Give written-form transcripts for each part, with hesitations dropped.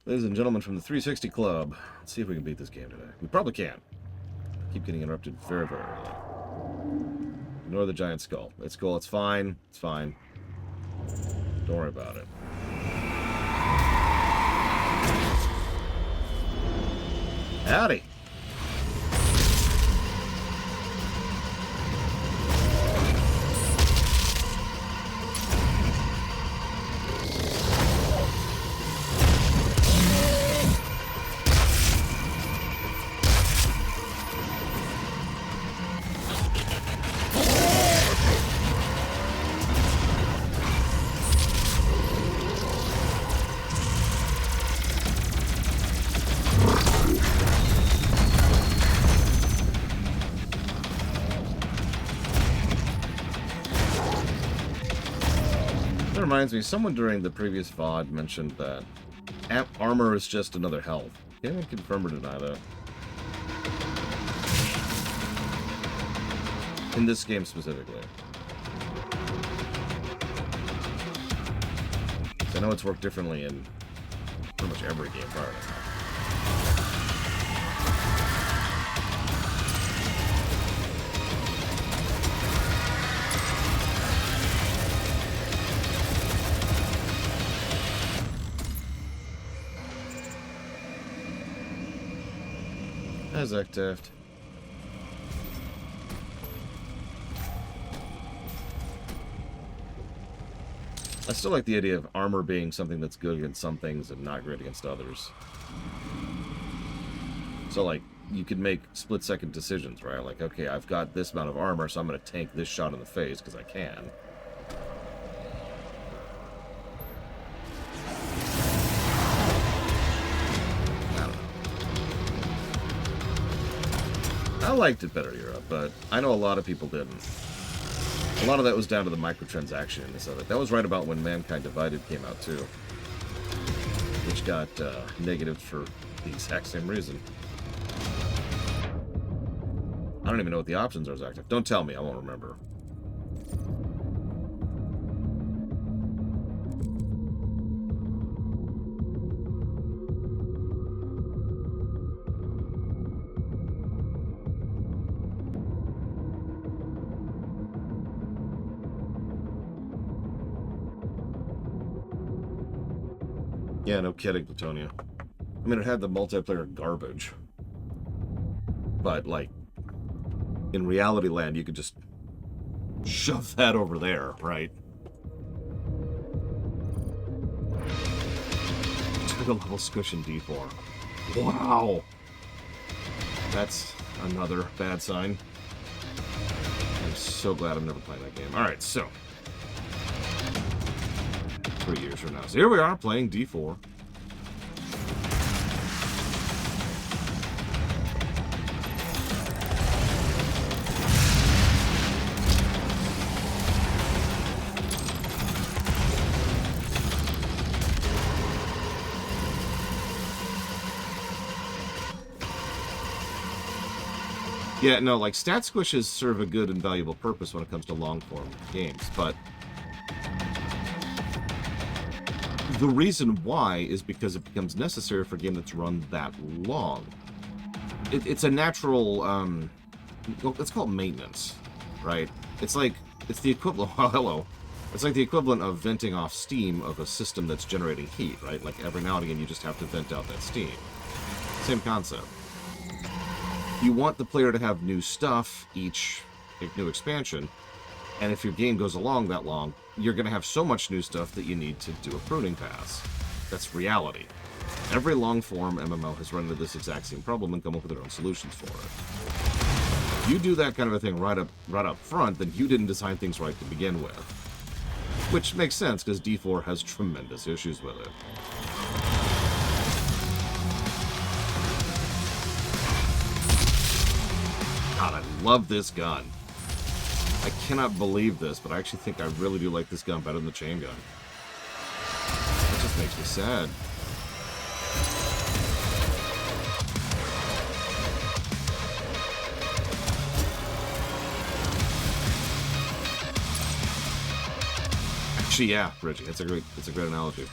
Ladies and gentlemen from the 360 Club, let's see if we can beat this game today. We probably can. I keep getting interrupted very, very early. Ignore the giant skull. It's cool. It's fine. It's fine. Don't worry about it. Howdy. That reminds me, someone during the previous VOD mentioned that armor is just another health. Can't even confirm or deny that. In this game specifically. I know it's worked differently in pretty much every game prior to that. Hi, Zach Taft. I still like the idea of armor being something that's good against some things and not great against others. So, like, you could make split-second decisions, right? Like, okay, I've got this amount of armor, so I'm going to tank this shot in the face, because I can. I liked it better, Europe, but I know a lot of people didn't. A lot of that was down to the microtransactionness of it. That was right about when Mankind Divided came out, too. Which got negative for the exact same reason. I don't even know what the options are, Zach. Don't tell me, I won't remember. Yeah, no kidding, Platonia. I mean, it had the multiplayer garbage. But, like, in reality land, you could just shove that over there, right? Trigger level squish in D4. Wow! That's another bad sign. I'm so glad I'm never playing that game. Alright, so 3 years from now. So here we are playing D4. Yeah, no, like, stat squishes serve a good and valuable purpose when it comes to long-form games, but the reason why is because it becomes necessary for a game that's run that long. It's a natural, let's call it maintenance, right? It's like, it's the equivalent, oh, hello. It's like the equivalent of venting off steam of a system that's generating heat, right? Like, every now and again, you just have to vent out that steam. Same concept. You want the player to have new stuff each new expansion, and if your game goes along that long, you're going to have so much new stuff that you need to do a pruning pass. That's reality. Every long-form MMO has run into this exact same problem and come up with their own solutions for it. If you do that kind of a thing right up front, then you didn't design things right to begin with. Which makes sense, because D4 has tremendous issues with it. God, I love this gun. I cannot believe this, but I actually think I really do like this gun better than the chain gun. That just makes me sad. Actually, yeah, Reggie, it's a great analogy.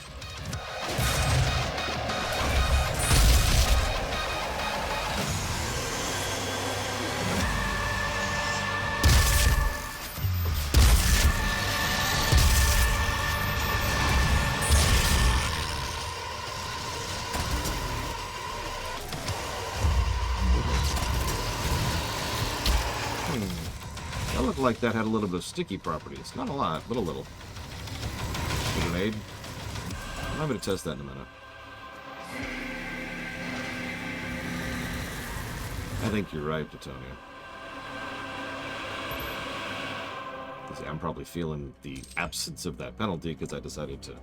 like that had a little bit of sticky properties. Not a lot, but a little. A grenade. I'm going to test that in a minute. I think you're right, Plutonium. See, I'm probably feeling the absence of that penalty because I decided to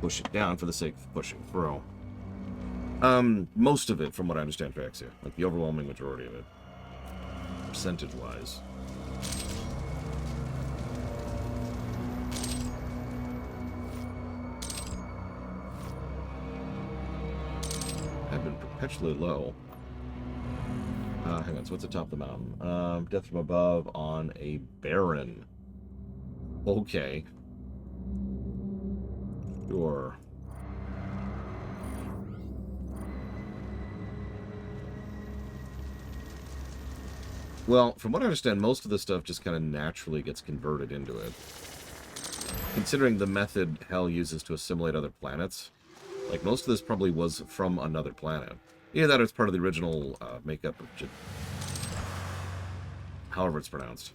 push it down for the sake of pushing through. Most of it, from what I understand, Phyrexia. Like, the overwhelming majority of it. Percentage-wise. I've been perpetually low. Hang on, so what's the top of the mountain? Death from above on a Baron. Okay. Sure. Well, from what I understand, most of the stuff just kind of naturally gets converted into it. Considering the method Hell uses to assimilate other planets, like, most of this probably was from another planet. Either that or it's part of the original makeup of however it's pronounced.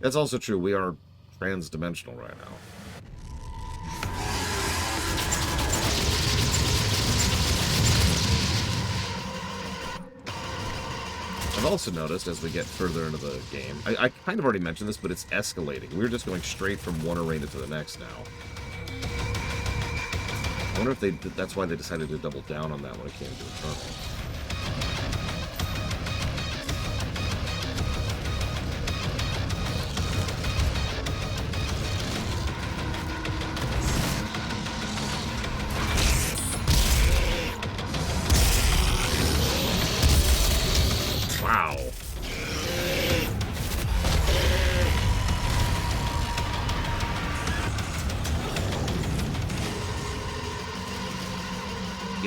That's also true. We are trans-dimensional right now. I've also noticed, as we get further into the game, I kind of already mentioned this, but it's escalating. We're just going straight from one arena to the next now. I wonder if that's why they decided to double down on that when it came to Eternal.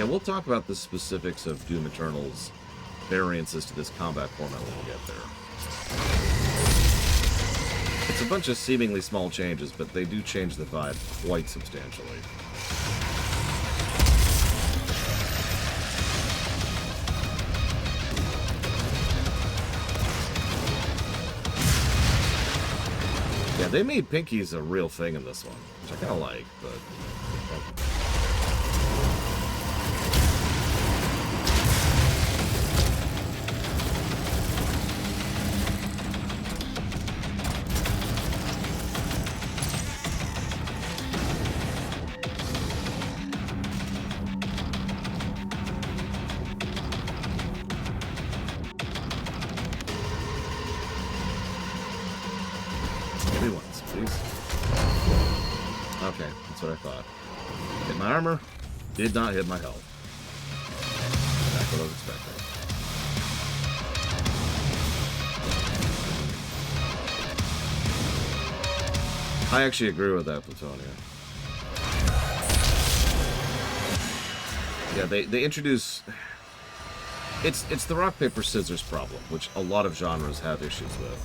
We'll talk about the specifics of Doom Eternal's variances to this combat format when we get there. It's a bunch of seemingly small changes, but they do change the vibe quite substantially. Yeah, they made pinkies a real thing in this one, which I kind of like, but... Okay, that's what I thought. Hit my armor, did not hit my health. That's what I was expecting. I actually agree with that, Plutonia. Yeah, they introduce... It's the rock, paper, scissors problem, which a lot of genres have issues with.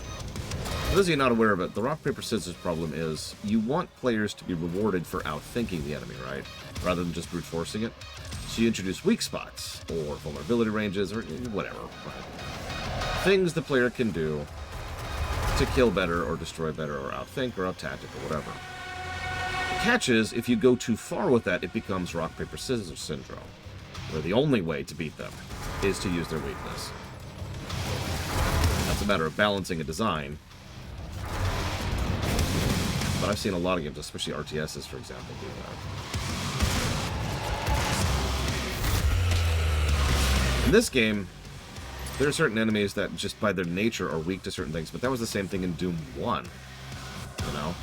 For those of you not aware of it, the rock, paper, scissors problem is you want players to be rewarded for outthinking the enemy, right? Rather than just brute forcing it. So you introduce weak spots, or vulnerability ranges, or whatever. Right? Things the player can do to kill better, or destroy better, or outthink, or out-tactic, or whatever. The catch is, if you go too far with that, it becomes rock, paper, scissors syndrome, where the only way to beat them is to use their weakness. That's a matter of balancing a design. But I've seen a lot of games, especially RTSs, for example, do that. In this game, there are certain enemies that just by their nature are weak to certain things, but that was the same thing in Doom 1, you know?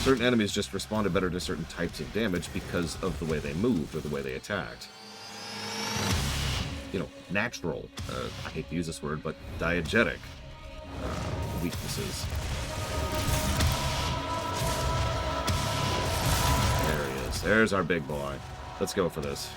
Certain enemies just responded better to certain types of damage because of the way they moved or the way they attacked. You know, natural, I hate to use this word, but diegetic weaknesses. There he is. There's our big boy. Let's go for this.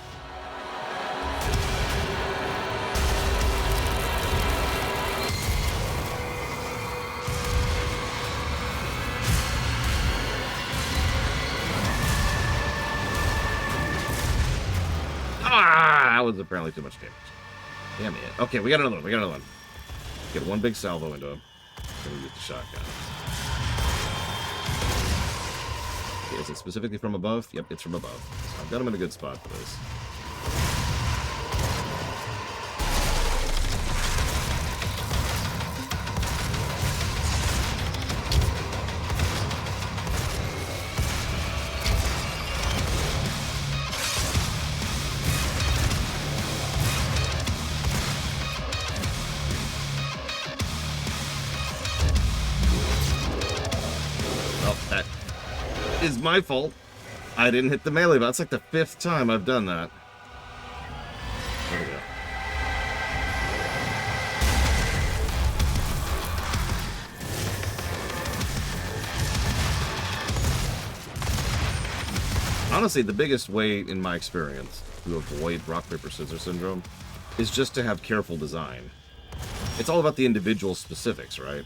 Ah, that was apparently too much damage. Damn it. Okay, we got another one. Get one big salvo into him. Then we use the shotgun. Okay, is it specifically from above? Yep, it's from above. So I've got him in a good spot for this. Is my fault. I didn't hit the melee, but that's like the 5th time I've done that. There we go. Honestly, the biggest way, in my experience, to avoid rock, paper, scissors syndrome is just to have careful design. It's all about the individual specifics, right?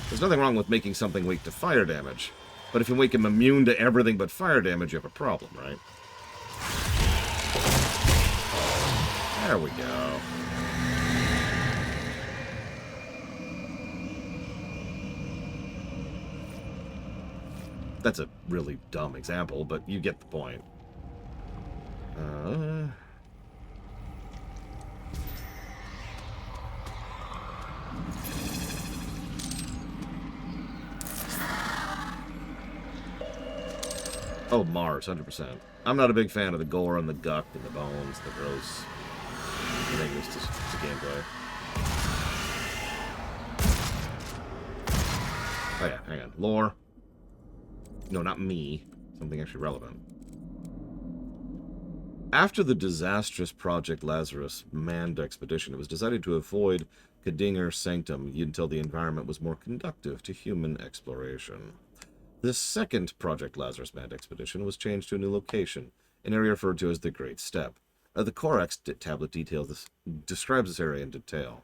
There's nothing wrong with making something weak to fire damage. But if you make him immune to everything but fire damage, you have a problem, right? There we go. That's a really dumb example, but you get the point. Oh, Mars, 100%. I'm not a big fan of the gore and the gut and the bones, the gross things to gameplay. Oh yeah, hang on. Lore. No, not me. Something actually relevant. After the disastrous Project Lazarus manned expedition, it was decided to avoid Kadinger Sanctum until the environment was more conducive to human exploration. The second Project Lazarus manned expedition was changed to a new location, an area referred to as the Great Steppe. The Corax tablet describes this area in detail.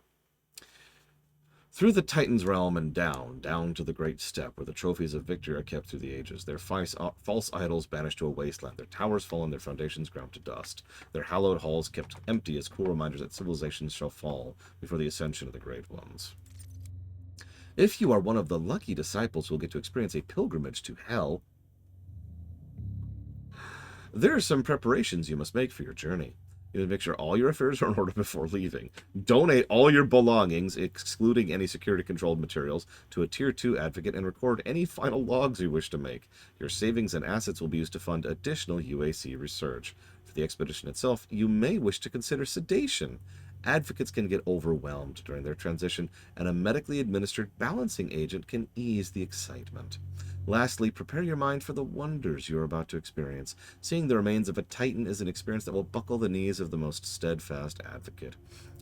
Through the Titan's realm and down to the Great Steppe, where the trophies of victory are kept through the ages, their false idols banished to a wasteland, their towers fallen, their foundations ground to dust, their hallowed halls kept empty as cool reminders that civilizations shall fall before the ascension of the Great Ones. If you are one of the lucky disciples who will get to experience a pilgrimage to hell, there are some preparations you must make for your journey. You need to make sure all your affairs are in order before leaving. Donate all your belongings, excluding any security-controlled materials, to a Tier 2 advocate and record any final logs you wish to make. Your savings and assets will be used to fund additional UAC research. For the expedition itself, you may wish to consider sedation. Advocates can get overwhelmed during their transition, and a medically administered balancing agent can ease the excitement. Lastly, prepare your mind for the wonders you are about to experience. Seeing the remains of a Titan is an experience that will buckle the knees of the most steadfast advocate.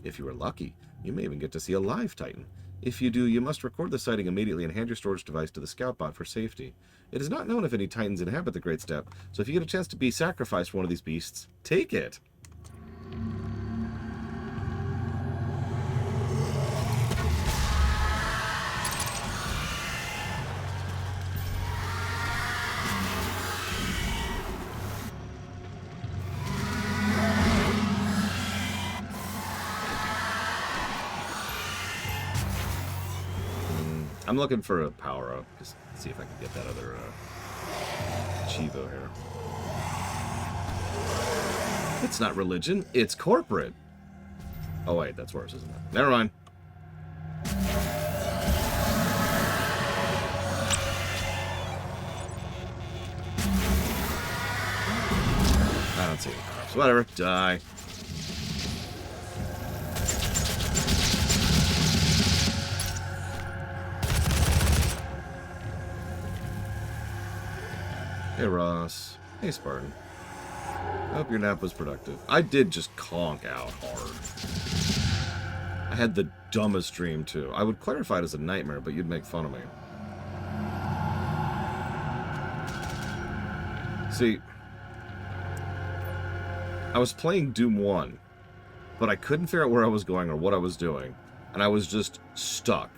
If you are lucky, you may even get to see a live Titan. If you do, you must record the sighting immediately and hand your storage device to the scout bot for safety. It is not known if any Titans inhabit the Great Steppe, so if you get a chance to be sacrificed for one of these beasts, take it. I'm looking for a power-up, just to see if I can get that other Chivo here. It's not religion, it's corporate. Oh wait, that's worse, isn't it? Never mind. I don't see any power-ups. Whatever, die. Hey Ross. Hey Spartan. I hope your nap was productive. I did just conk out hard. I had the dumbest dream too. I would clarify it as a nightmare, but you'd make fun of me. See, I was playing Doom 1, but I couldn't figure out where I was going or what I was doing, and I was just stuck.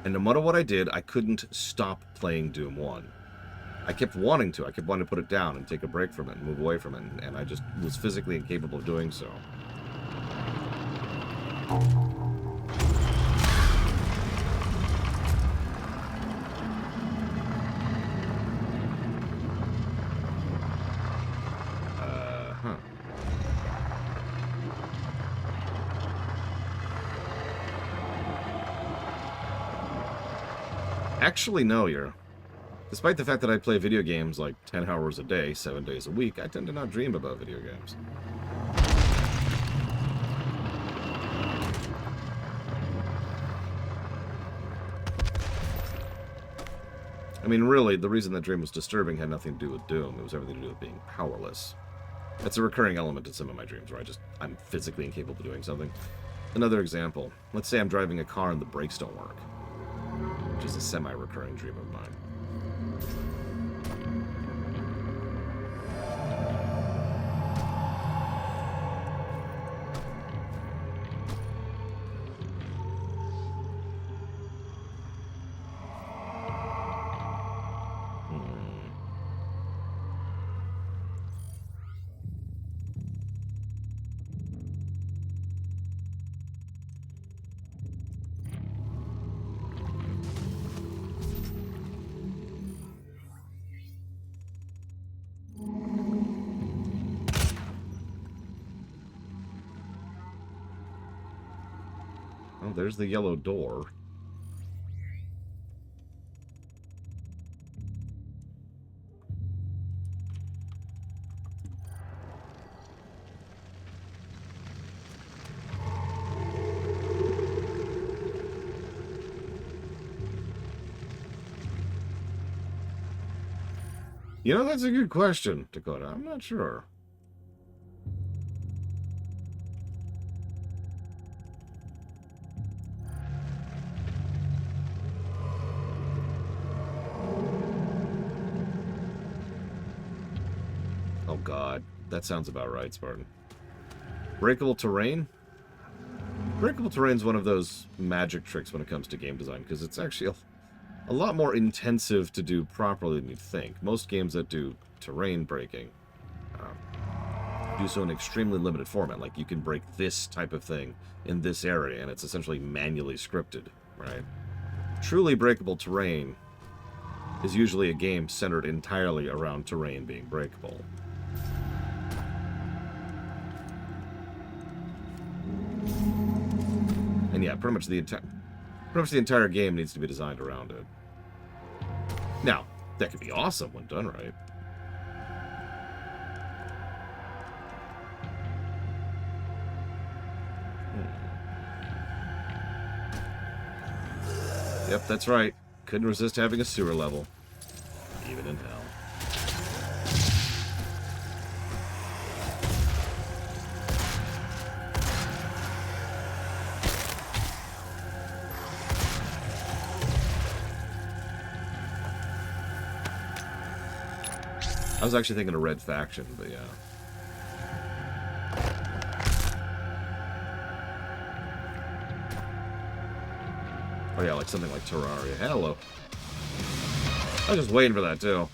And no matter what I did, I couldn't stop playing Doom 1. I kept wanting to. I kept wanting to put it down and take a break from it and move away from it, and I just was physically incapable of doing so. Actually, no, you're... Despite the fact that I play video games like 10 hours a day, 7 days a week, I tend to not dream about video games. I mean, really, the reason that dream was disturbing had nothing to do with Doom. It was everything to do with being powerless. That's a recurring element in some of my dreams, where I'm physically incapable of doing something. Another example. Let's say I'm driving a car and the brakes don't work, which is a semi-recurring dream of mine. Oh, there's the yellow door. You know, that's a good question, Dakota. I'm not sure. Oh, God. That sounds about right, Spartan. Breakable terrain? Breakable terrain is one of those magic tricks when it comes to game design, because it's actually a lot more intensive to do properly than you think. Most games that do terrain breaking do so in an extremely limited format. Like, you can break this type of thing in this area, and it's essentially manually scripted, right? Truly breakable terrain is usually a game centered entirely around terrain being breakable. And yeah, pretty much the entire game needs to be designed around it. Now, that could be awesome when done right. Yep, that's right. Couldn't resist having a sewer level. Even in hell. I was actually thinking of Red Faction, but yeah. Oh yeah, like something like Terraria. Hello. I was just waiting for that, too.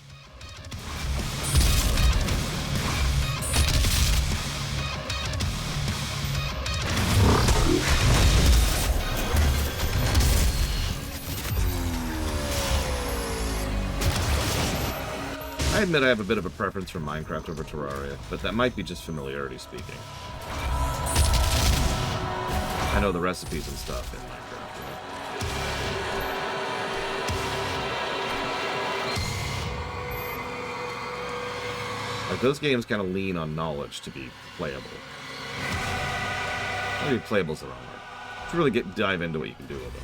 I admit I have a bit of a preference for Minecraft over Terraria, but that might be just familiarity speaking. I know the recipes and stuff in Minecraft, you know? Like, those games kind of lean on knowledge to be playable. Maybe playable's the wrong word. To really dive into what you can do with them.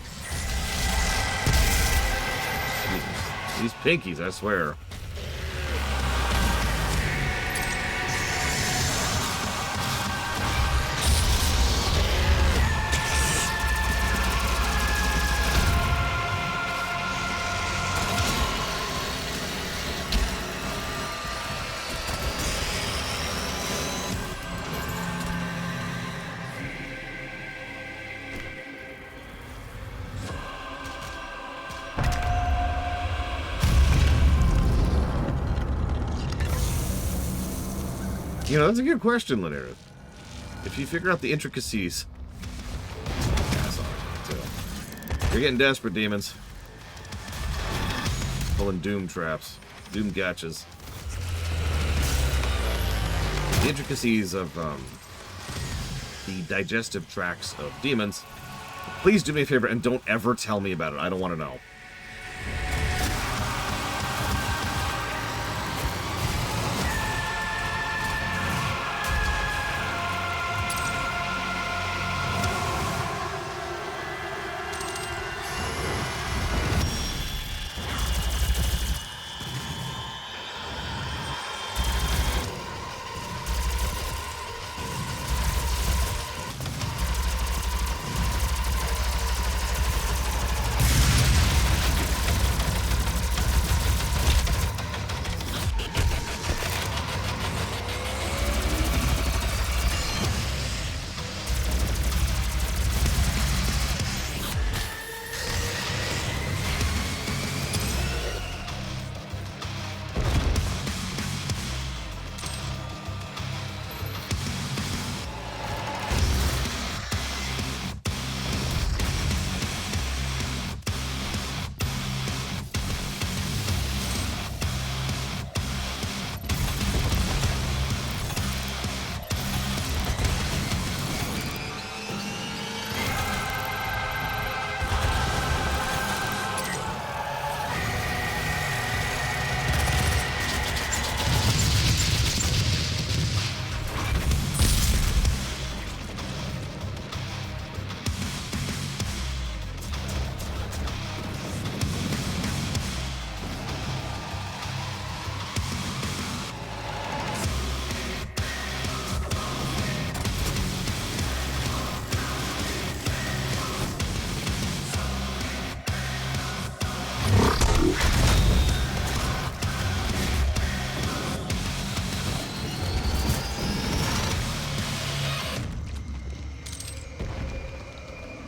These pinkies, I swear. You know, that's a good question, Linares. If you figure out the intricacies... You're getting desperate, demons. Pulling doom traps. Doom gotchas. The intricacies of, the digestive tracts of demons. Please do me a favor and don't ever tell me about it. I don't want to know.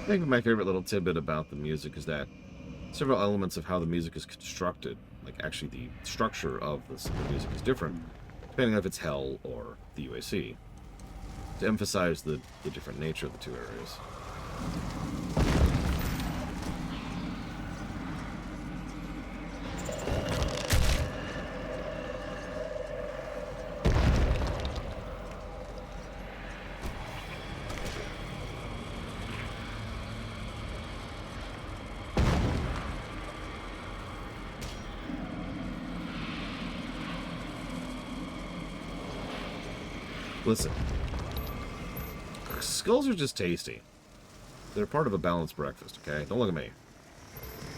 think my favorite little tidbit about the music is that several elements of how the music is constructed, like actually the structure of the music is different, depending on if it's Hell or the UAC, to emphasize the different nature of the two areas. Listen, skulls are just tasty. They're part of a balanced breakfast, okay? Don't look at me.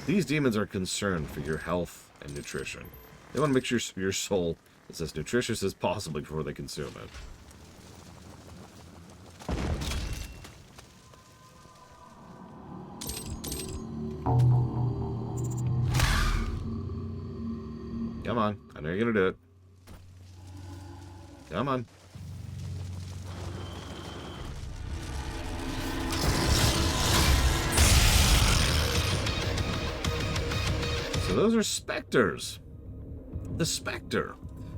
These demons are concerned for your health and nutrition. They want to make sure your soul is as nutritious as possible before they consume it. Come on. I know you're going to do it. Come on. So those are specters. The specter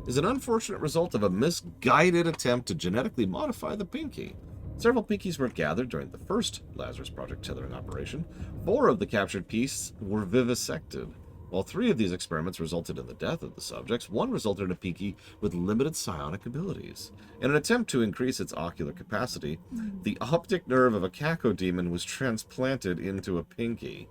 is an unfortunate result of a misguided attempt to genetically modify the Pinky. Several Pinkies were gathered during the first Lazarus Project tethering operation. 4 of the captured Pinkies were vivisected. While 3 of these experiments resulted in the death of the subjects, 1 resulted in a Pinky with limited psionic abilities. In an attempt to increase its ocular capacity, the optic nerve of a cacodemon was transplanted into a Pinky.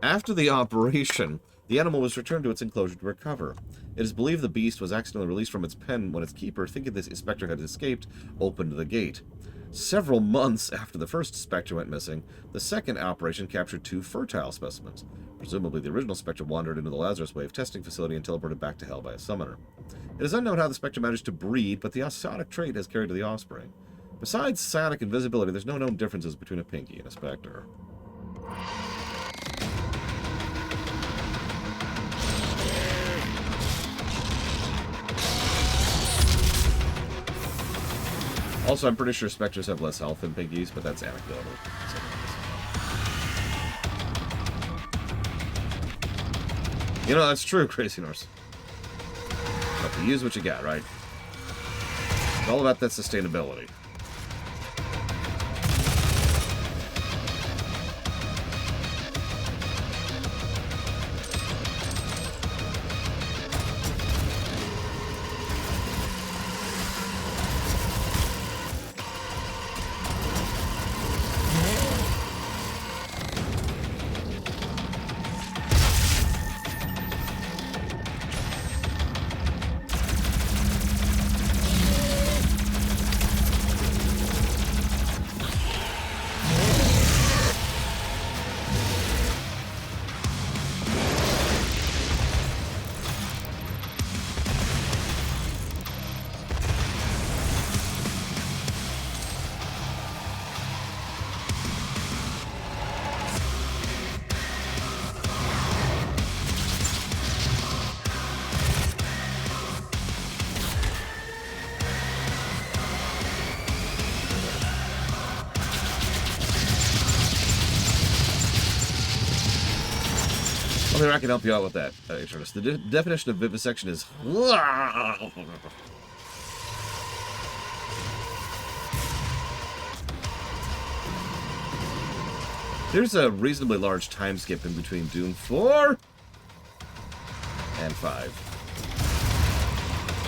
After the operation, the animal was returned to its enclosure to recover. It is believed the beast was accidentally released from its pen when its keeper, thinking this specter had escaped, opened the gate. Several months after the first specter went missing, the second operation captured 2 fertile specimens. Presumably, the original specter wandered into the Lazarus Wave testing facility and teleported back to Hell by a summoner. It is unknown how the specter managed to breed, but the psionic trait has carried to the offspring. Besides psionic invisibility, there's no known differences between a Pinky and a specter. Also, I'm pretty sure specters have less health than Pinkies, but that's anecdotal. You know, that's true, Crazy Norse. But you use what you got, right? It's all about that sustainability. I can help you out with that, Atreus. The definition of vivisection is... There's a reasonably large time skip in between Doom 4 and 5,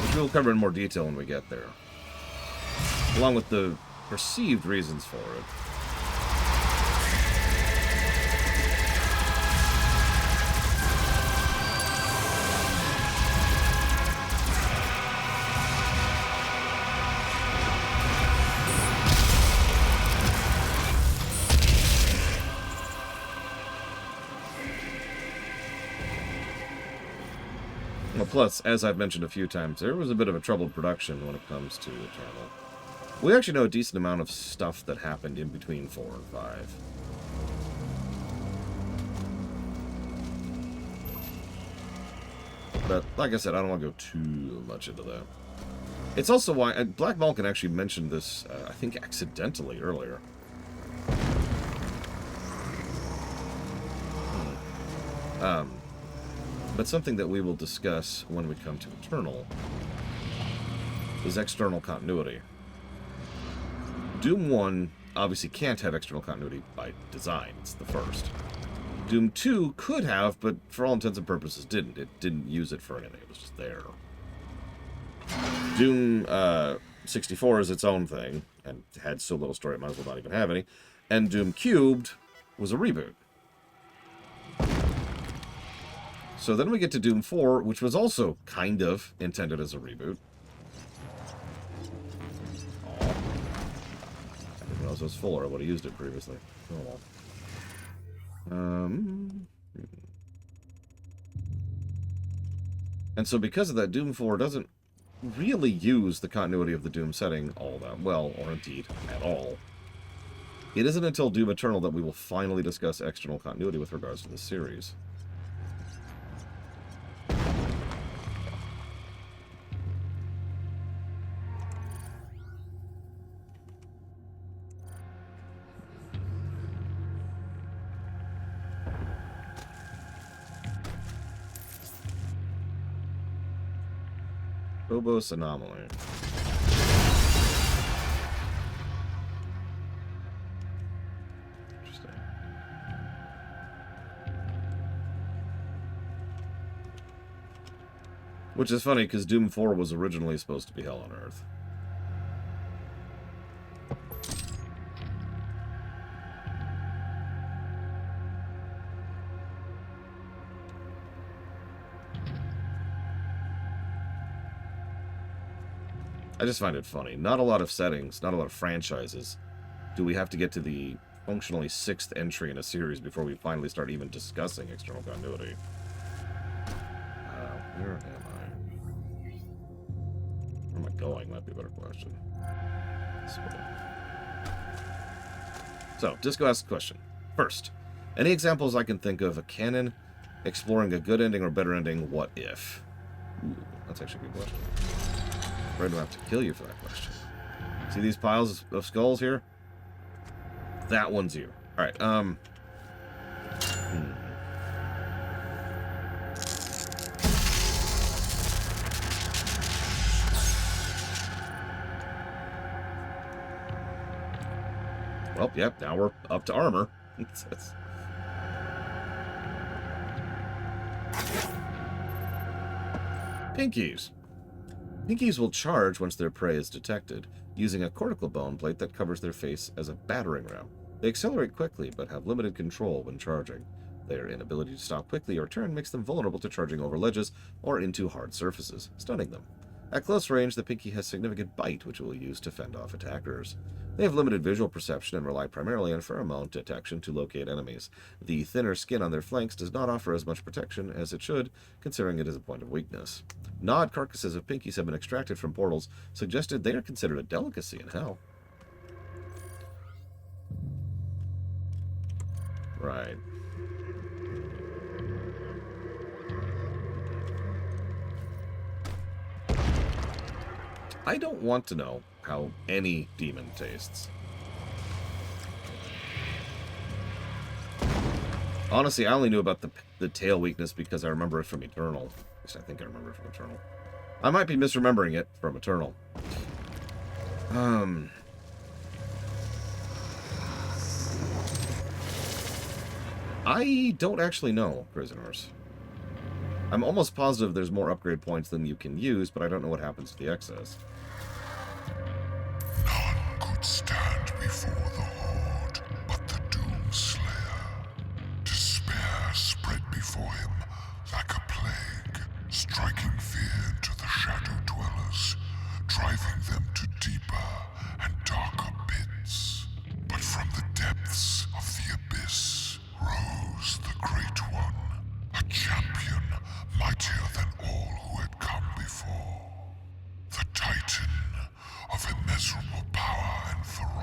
which we'll cover in more detail when we get there, along with the perceived reasons for it. Plus, as I've mentioned a few times, there was a bit of a troubled production when it comes to Eternal. We actually know a decent amount of stuff that happened in between 4 and 5. But, like I said, I don't want to go too much into that. It's also why... Black Vulcan actually mentioned this, I think, accidentally earlier. But something that we will discuss when we come to Eternal is external continuity. Doom 1 obviously can't have external continuity by design. It's the first. Doom 2 could have, but for all intents and purposes didn't. It didn't use it for anything. It was just there. Doom 64 is its own thing, and had so little story it might as well not even have any. And Doom Cubed was a reboot. So then we get to Doom 4, which was also kind of intended as a reboot. I didn't realize it was full, or I would have used it previously. Oh well. And so because of that, Doom 4 doesn't really use the continuity of the Doom setting all that well, or indeed at all. It isn't until Doom Eternal that we will finally discuss external continuity with regards to the series. Phobos Anomaly. Interesting. Which is funny, because Doom 4 was originally supposed to be Hell on Earth. I just find it funny. Not a lot of settings, not a lot of franchises do we have to get to the functionally 6th entry in a series before we finally start even discussing external continuity. Where am I? Where am I going? Might be a better question. So, Disco asks a question. First, any examples I can think of a canon exploring a good ending or better ending, what if? Ooh, that's actually a good question. I'm afraid I'm going to have to kill you for that question. See these piles of skulls here? That one's you. Alright, Well, yep, now we're up to armor. Pinkies. Pinkies will charge once their prey is detected, using a cortical bone plate that covers their face as a battering ram. They accelerate quickly, but have limited control when charging. Their inability to stop quickly or turn makes them vulnerable to charging over ledges or into hard surfaces, stunning them. At close range, the Pinky has significant bite, which it will use to fend off attackers. They have limited visual perception and rely primarily on pheromone detection to locate enemies. The thinner skin on their flanks does not offer as much protection as it should, considering it is a point of weakness. Gnawed carcasses of Pinkies have been extracted from portals, suggested they are considered a delicacy in hell. Right. I don't want to know how any demon tastes. Honestly, I only knew about the tail weakness because I remember it from Eternal. At least I think I remember it from Eternal. I might be misremembering it from Eternal. I don't actually know, prisoners. I'm almost positive there's more upgrade points than you can use, but I don't know what happens to the excess. None could stand before the Horde but the Doomslayer. Despair spread before him like a plague, striking fear into the Shadow Dwellers, driving them to deeper and darker pits. But from the depths of the abyss rose the Great One, a champion mightier than all who had come before. The Titan of immeasurable power and ferocity.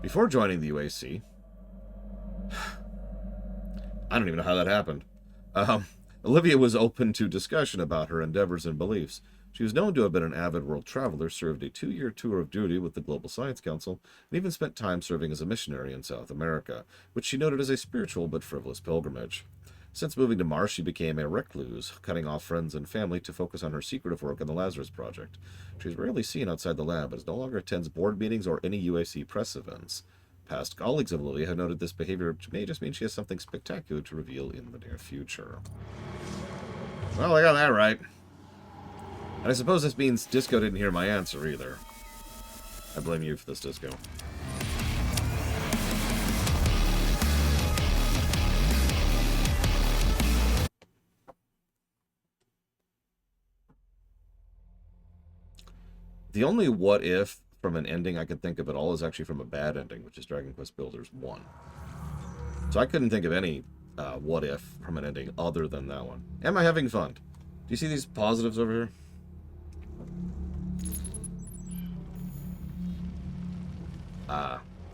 Before joining the UAC, I don't even know how that happened. Olivia was open to discussion about her endeavors and beliefs. She was known to have been an avid world traveler, served a 2-year tour of duty with the Global Science Council, and even spent time serving as a missionary in South America, which she noted as a spiritual but frivolous pilgrimage. Since moving to Mars, she became a recluse, cutting off friends and family to focus on her secretive work on the Lazarus Project. She is rarely seen outside the lab, but no longer attends board meetings or any UAC press events. Past colleagues of Olivia have noted this behavior may just mean she has something spectacular to reveal in the near future. Well, I got that right. And I suppose this means Disco didn't hear my answer either. I blame you for this, Disco. The only what if from an ending I could think of at all is actually from a bad ending, which is Dragon Quest Builders 1. So I couldn't think of any what if from an ending other than that one. Am I having fun? Do you see these positives over here?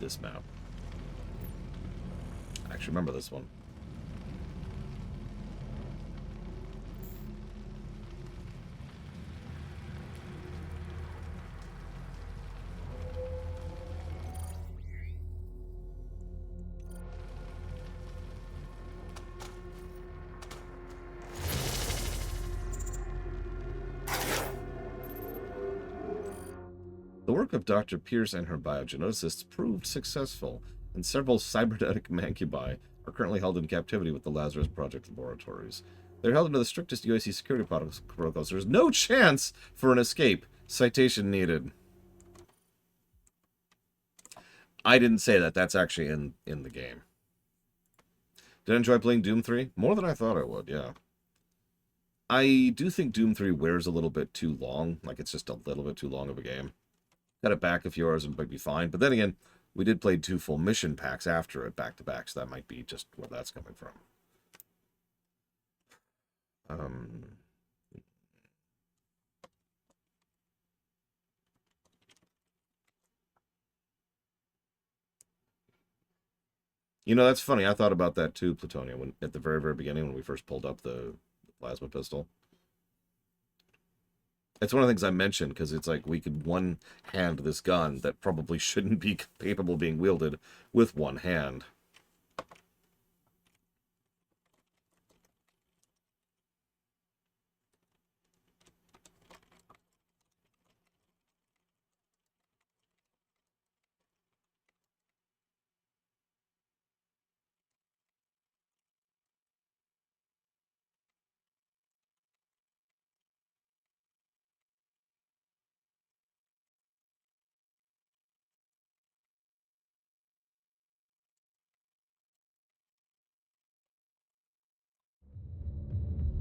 This map. I actually remember this one. The work of Dr. Pierce and her biogeneticists proved successful, and several cybernetic mancubi are currently held in captivity with the Lazarus Project laboratories. They're held under the strictest UAC security protocols. There's no chance for an escape. Citation needed. I didn't say that. That's actually in the game. Did I enjoy playing Doom 3? More than I thought I would, yeah. I do think Doom 3 wears a little bit too long. Like, it's just a little bit too long of a game. Cut it back a few hours and it might be fine. But then again, we did play 2 full mission packs after it, back to back, so that might be just where that's coming from. You know, that's funny. I thought about that too, Plutonia, when at the very, very beginning when we first pulled up the plasma pistol. It's one of the things I mentioned, because it's like we could one-hand this gun that probably shouldn't be capable of being wielded with one hand.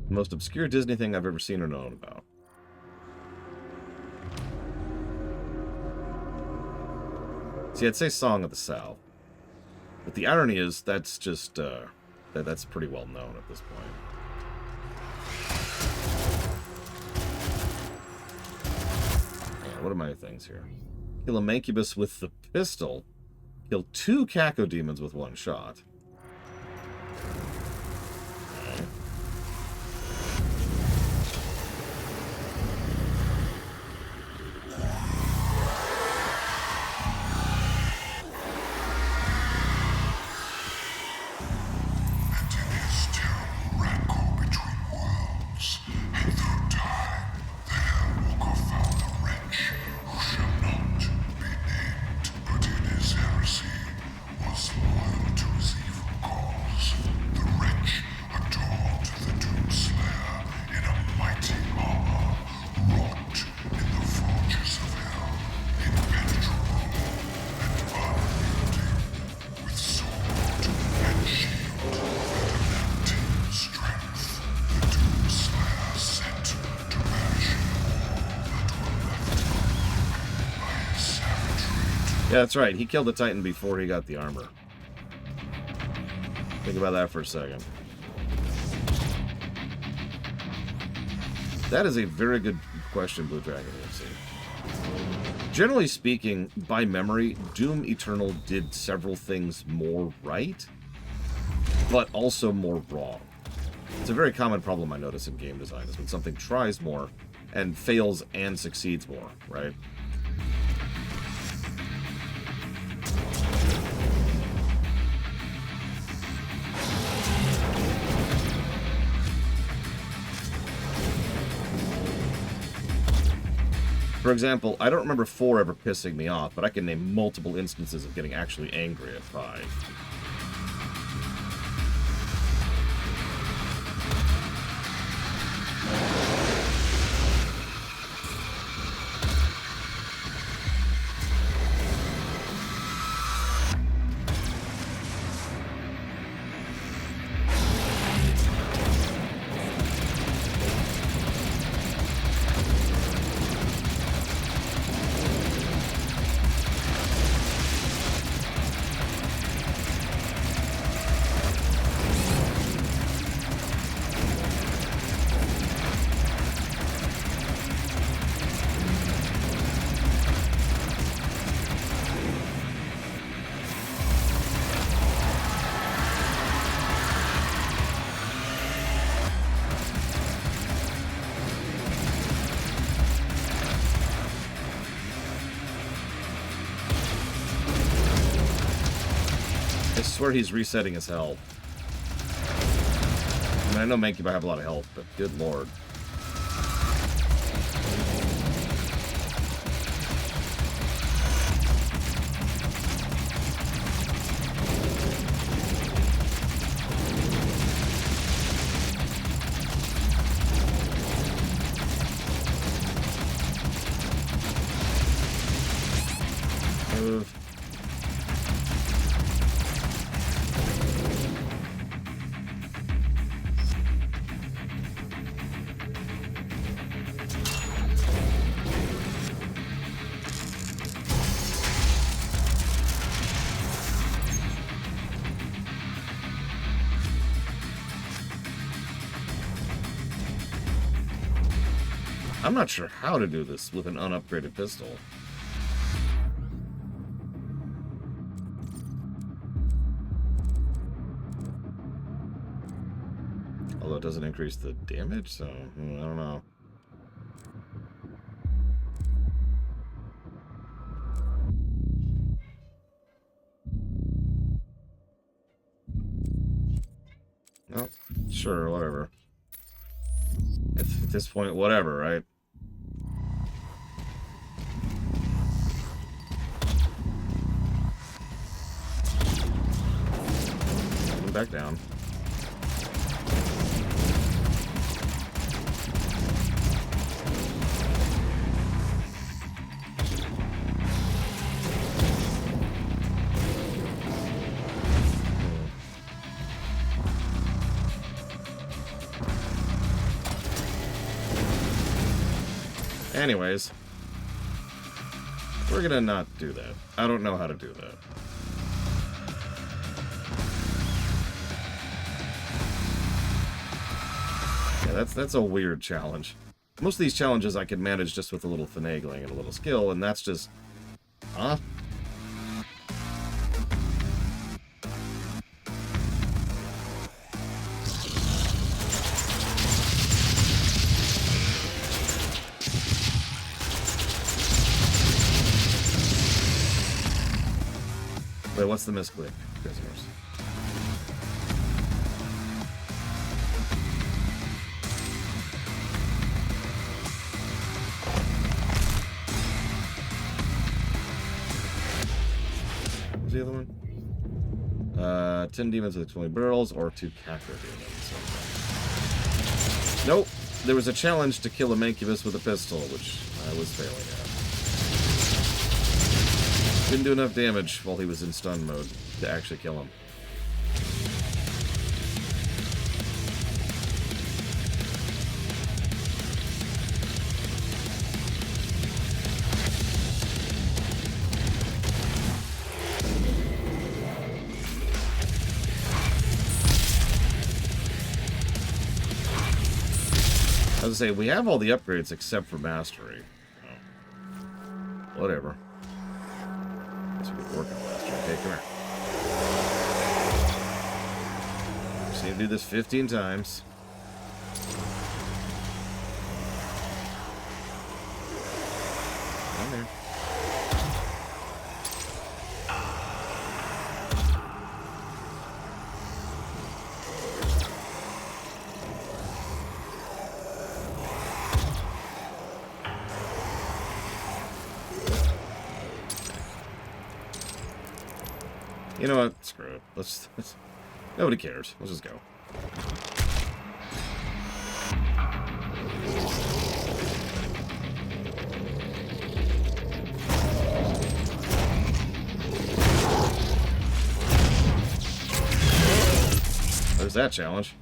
The most obscure Disney thing I've ever seen or known about. See, I'd say Song of the South. But the irony is, that's just, that's pretty well known at this point. Yeah, what are my things here? Kill a Mancubus with the pistol. Kill 2 Cacodemons with 1 shot. Yeah, that's right. He killed the Titan before he got the armor. Think about that for a second. That is a very good question, Blue Dragon EFC. Generally speaking, by memory, Doom Eternal did several things more right, but also more wrong. It's a very common problem I notice in game design, is when something tries more and fails and succeeds more, right? For example, I don't remember 4 ever pissing me off, but I can name multiple instances of getting actually angry at 5. I swear he's resetting his health. I mean, I know Mankey might have a lot of health, but good lord. Move. I'm not sure how to do this with an unupgraded pistol. Although it doesn't increase the damage, so I don't know. Oh, sure, whatever. At this point, whatever, right? Back down. Anyways, we're gonna not do that. I don't know how to do that. Yeah, that's a weird challenge. Most of these challenges I can manage just with a little finagling and a little skill, and that's just... Huh? Wait, what's the misclick? Prisoners. What's the other one? 10 demons with 20 barrels, or 2 Kakra demons. Okay. Nope. There was a challenge to kill a Mancubus with a pistol, which I was failing at. Didn't do enough damage while he was in stun mode to actually kill him. I was gonna say, we have all the upgrades except for Mastery. Whatever. Guess we could work on last year. Okay, come here. Just need to do this 15 times. Come here. You know what? Screw it. Let's nobody cares. Let's just go. There's that challenge.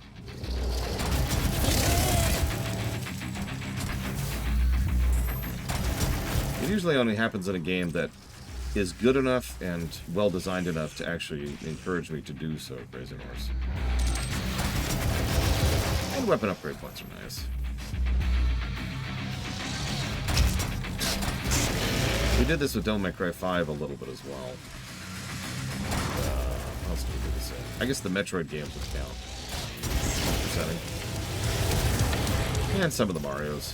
It usually only happens in a game that is good enough and well designed enough to actually encourage me to do so, Crazy Norse. And weapon upgrade points are nice. We did this with Devil May Cry 5 a little bit as well. What else did we do this in? I guess the Metroid games would count. Setting. And some of the Marios.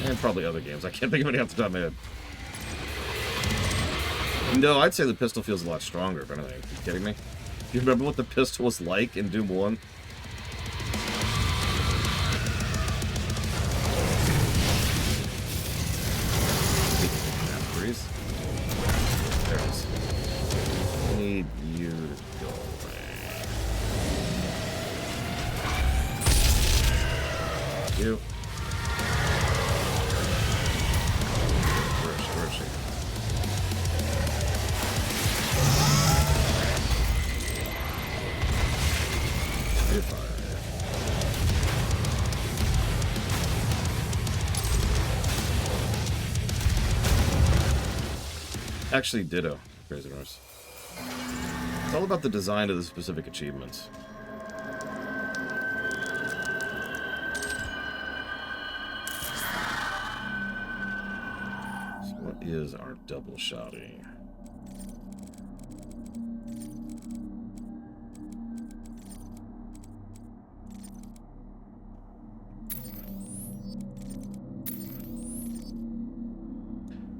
And probably other games. I can't think of any off the top of my head. No, I'd say the pistol feels a lot stronger, if anything. Are you kidding me? Do you remember what the pistol was like in Doom 1? There it is. I need you to go away. You. Where is she? If Actually, ditto, Crazy Norse. It's all about the design of the specific achievements. So what is our double shotty?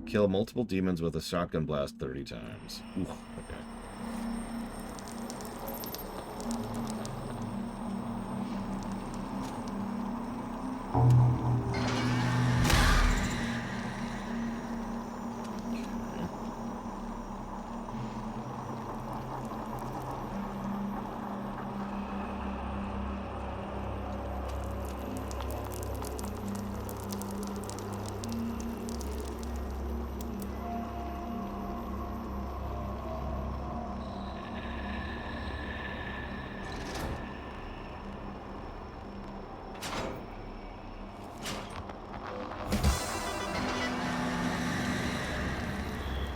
Kill multiple demons with a shotgun blast 30 times. Ooh, okay.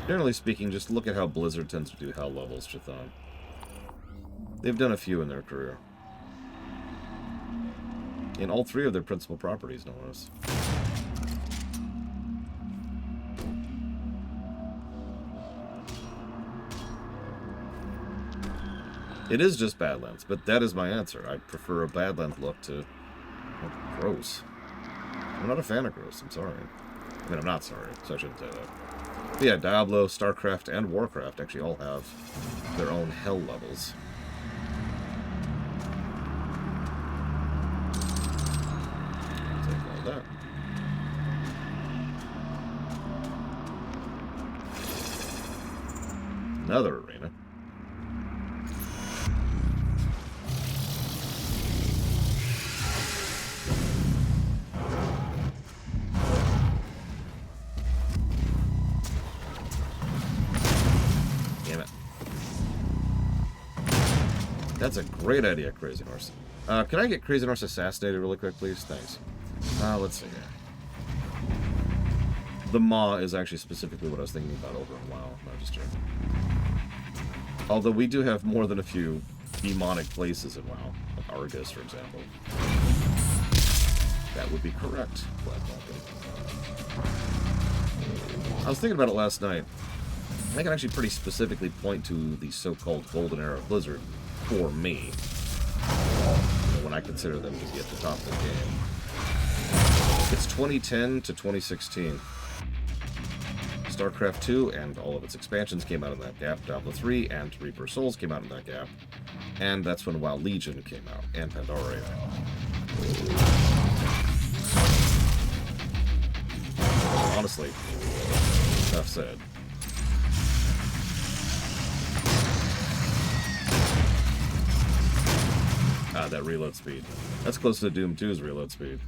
Generally speaking, just look at how Blizzard tends to do hell levels, Chthon. They've done a few in their career. In all three of their principal properties, no less. It is just Badlands, but that is my answer. I prefer a Badlands look to... well, gross. I'm not a fan of gross, I'm sorry. I mean, I'm not sorry, so I shouldn't say that. But yeah, Diablo, StarCraft, and Warcraft actually all have their own hell levels. Take all that. Another arena. That's a great idea, Crazy Norse. Can I get Crazy Norse assassinated really quick, please? Thanks. Let's see here. The Maw is actually specifically what I was thinking about over in WoW. No, just joking. Although we do have more than a few demonic places in WoW, Argus, for example. That would be correct, Black Vulcan. I was thinking about it last night. I can actually pretty specifically point to the so-called golden era of Blizzard for me, when I consider them to be at the top of the game. It's 2010 to 2016. StarCraft 2 and all of its expansions came out in that gap. Diablo 3 and Reaper of Souls came out in that gap. And that's when WoW Legion came out, and Pandaria. Honestly, enough said. Ah, that reload speed. That's close to Doom 2's reload speed.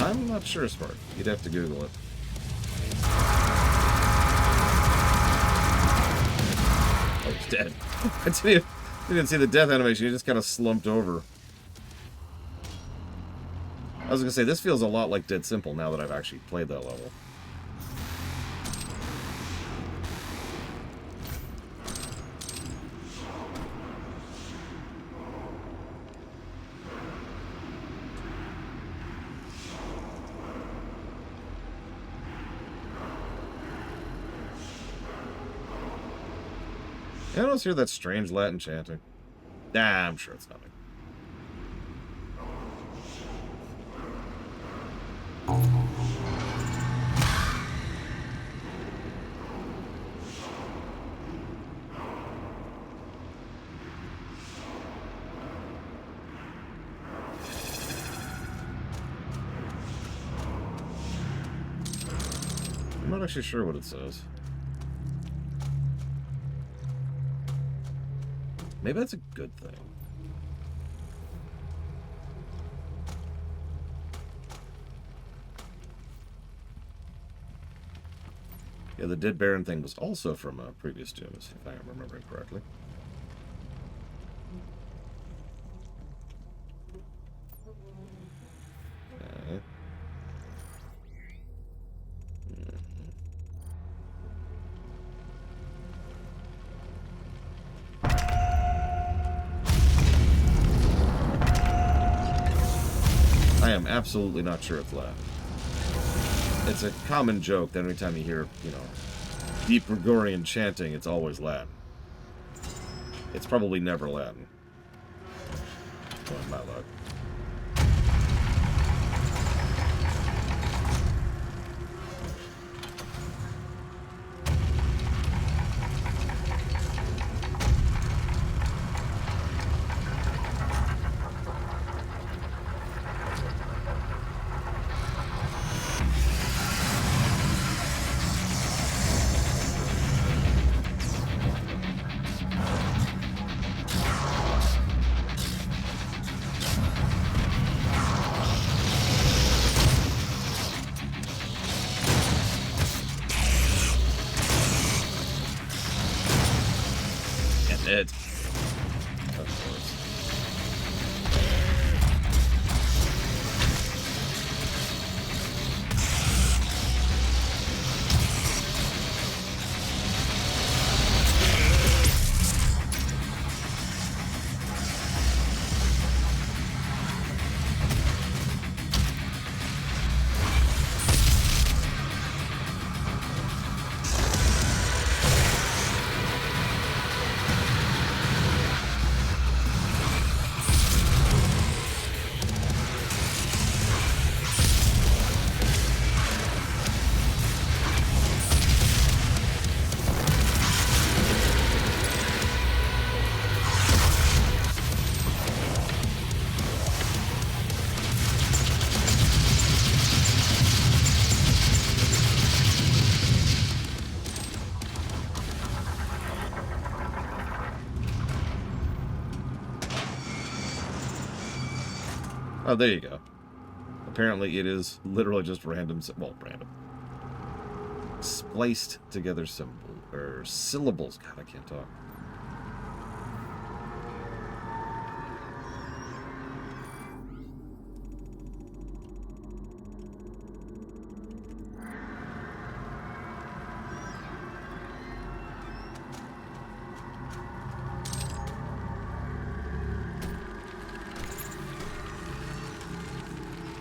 I'm not sure, Spark. You'd have to Google it. Oh, he's dead. I didn't see the death animation. He just kind of slumped over. I was going to say, this feels a lot like Dead Simple now that I've actually played that level. I don't hear that strange Latin chanting. Nah, I'm sure it's nothing. I'm not actually sure what it says. Maybe that's a good thing. Yeah, the Dead Baron thing was also from previous Dooms, if I am remembering correctly. Okay. I am absolutely not sure it's Latin. It's a common joke that every time you hear, deep Gregorian chanting, it's always Latin. It's probably never Latin. Well, my luck. Oh, there you go. Apparently it is literally just random, well, random. Spliced together syllables. God, I can't talk.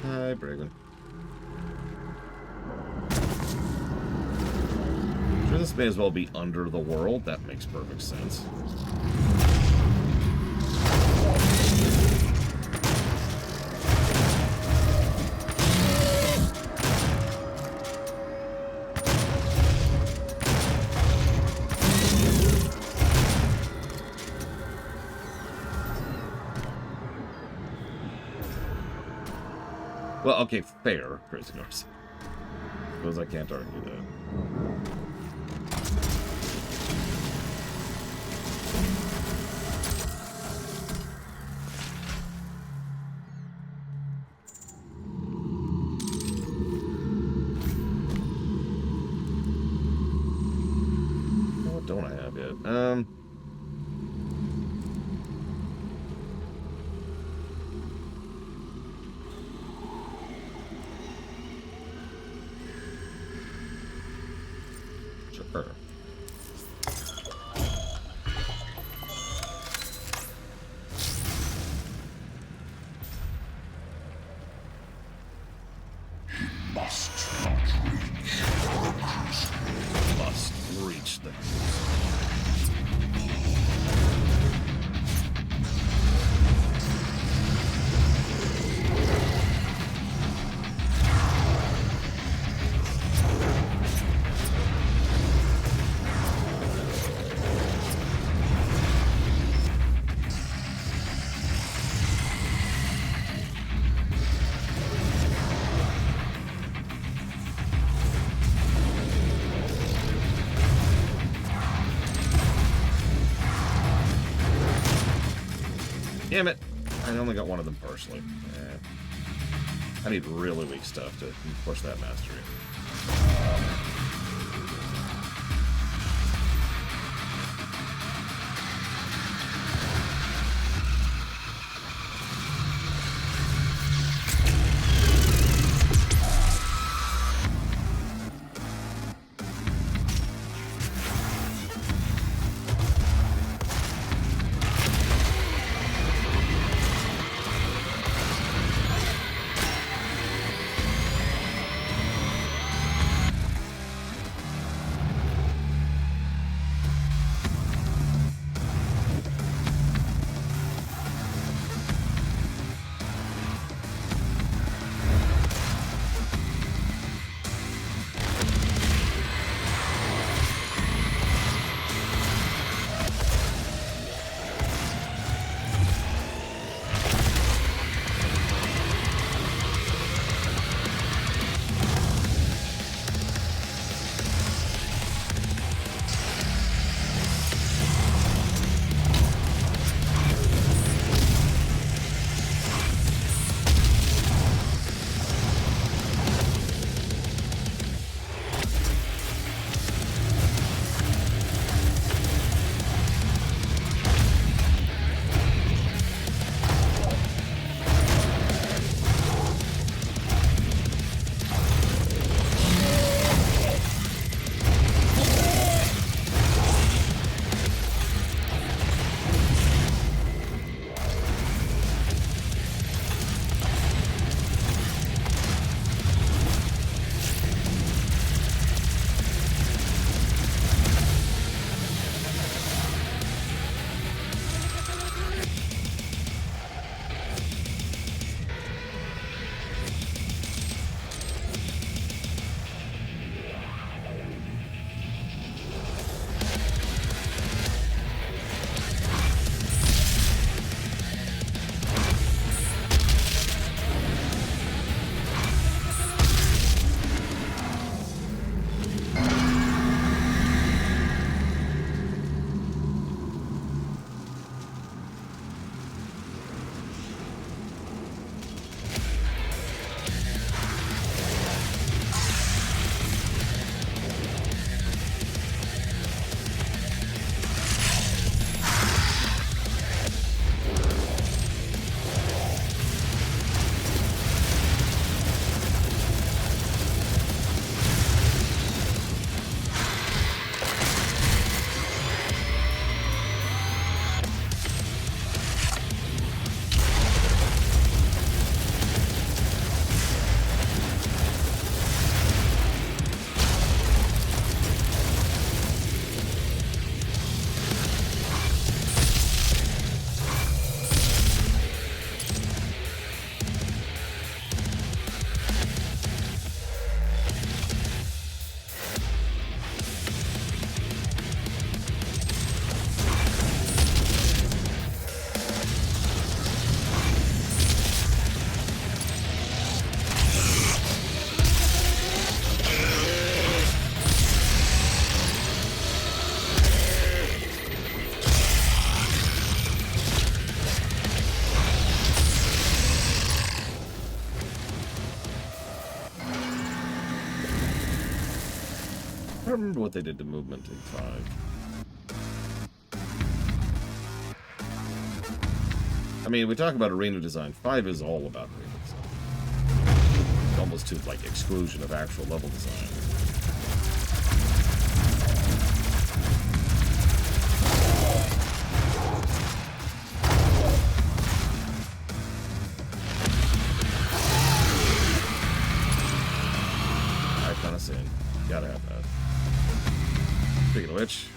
Hi, Braven. Sure, this may as well be under the world. That makes perfect sense. Well, okay, fair, Crazy Norse. Suppose I can't argue that. What don't I have yet? Sure. Must not reach the crucible. Must reach the Damn it! I only got one of them partially. I need really weak stuff to push that mastery. trying to remember what they did to movement in 5. I mean, we talk about arena design. 5 is all about arena design. Almost to, like, exclusion of actual level design. Icon of Sin. Gotta have that. Speaking of which...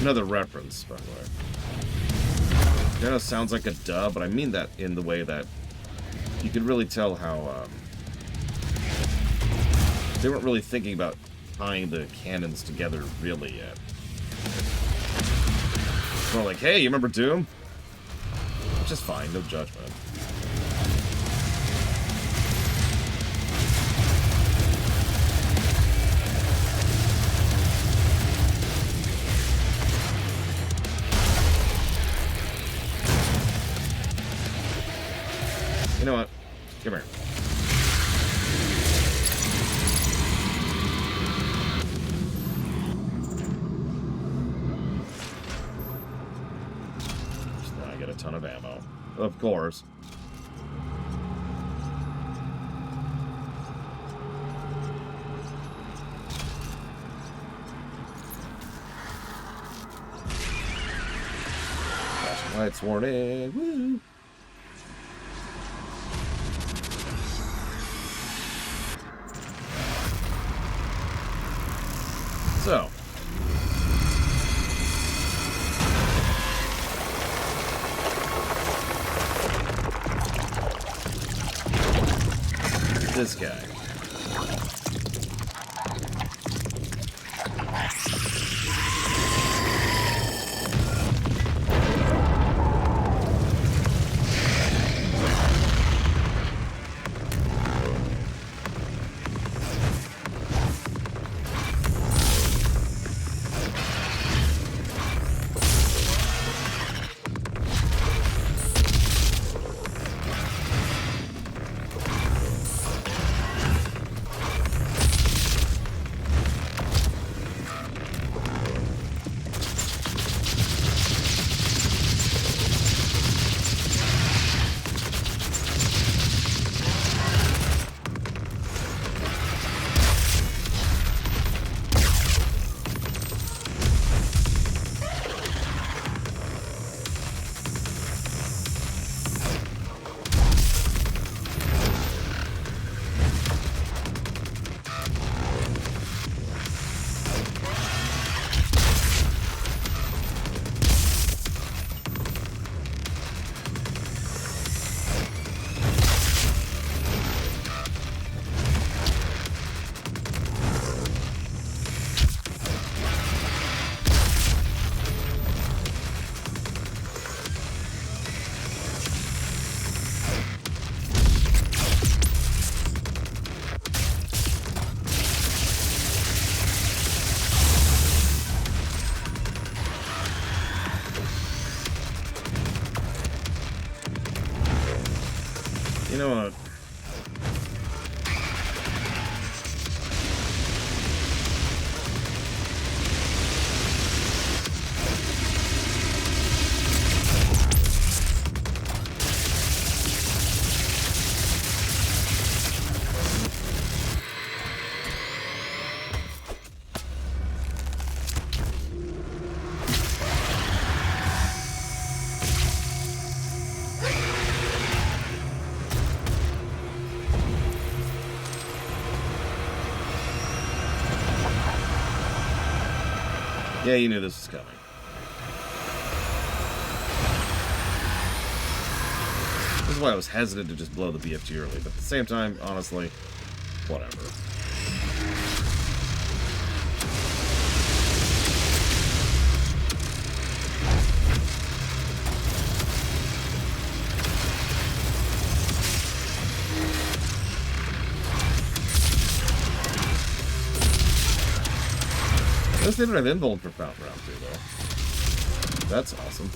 Another reference, by the way. I know it sounds like a duh, but I mean that in the way that you can really tell how they weren't really thinking about tying the canons together really yet. It's more like, hey, you remember Doom? Which is fine, no judgment. You know what? Come here. So now I get a ton of ammo. Of course. Flashing lights warning. Woo! So, this guy. You know what? Yeah, you knew this was coming. This is why I was hesitant to just blow the BFG early, but at the same time, honestly, Whatever. I guess they don't have invuln for Fountain Round 2, though. That's awesome.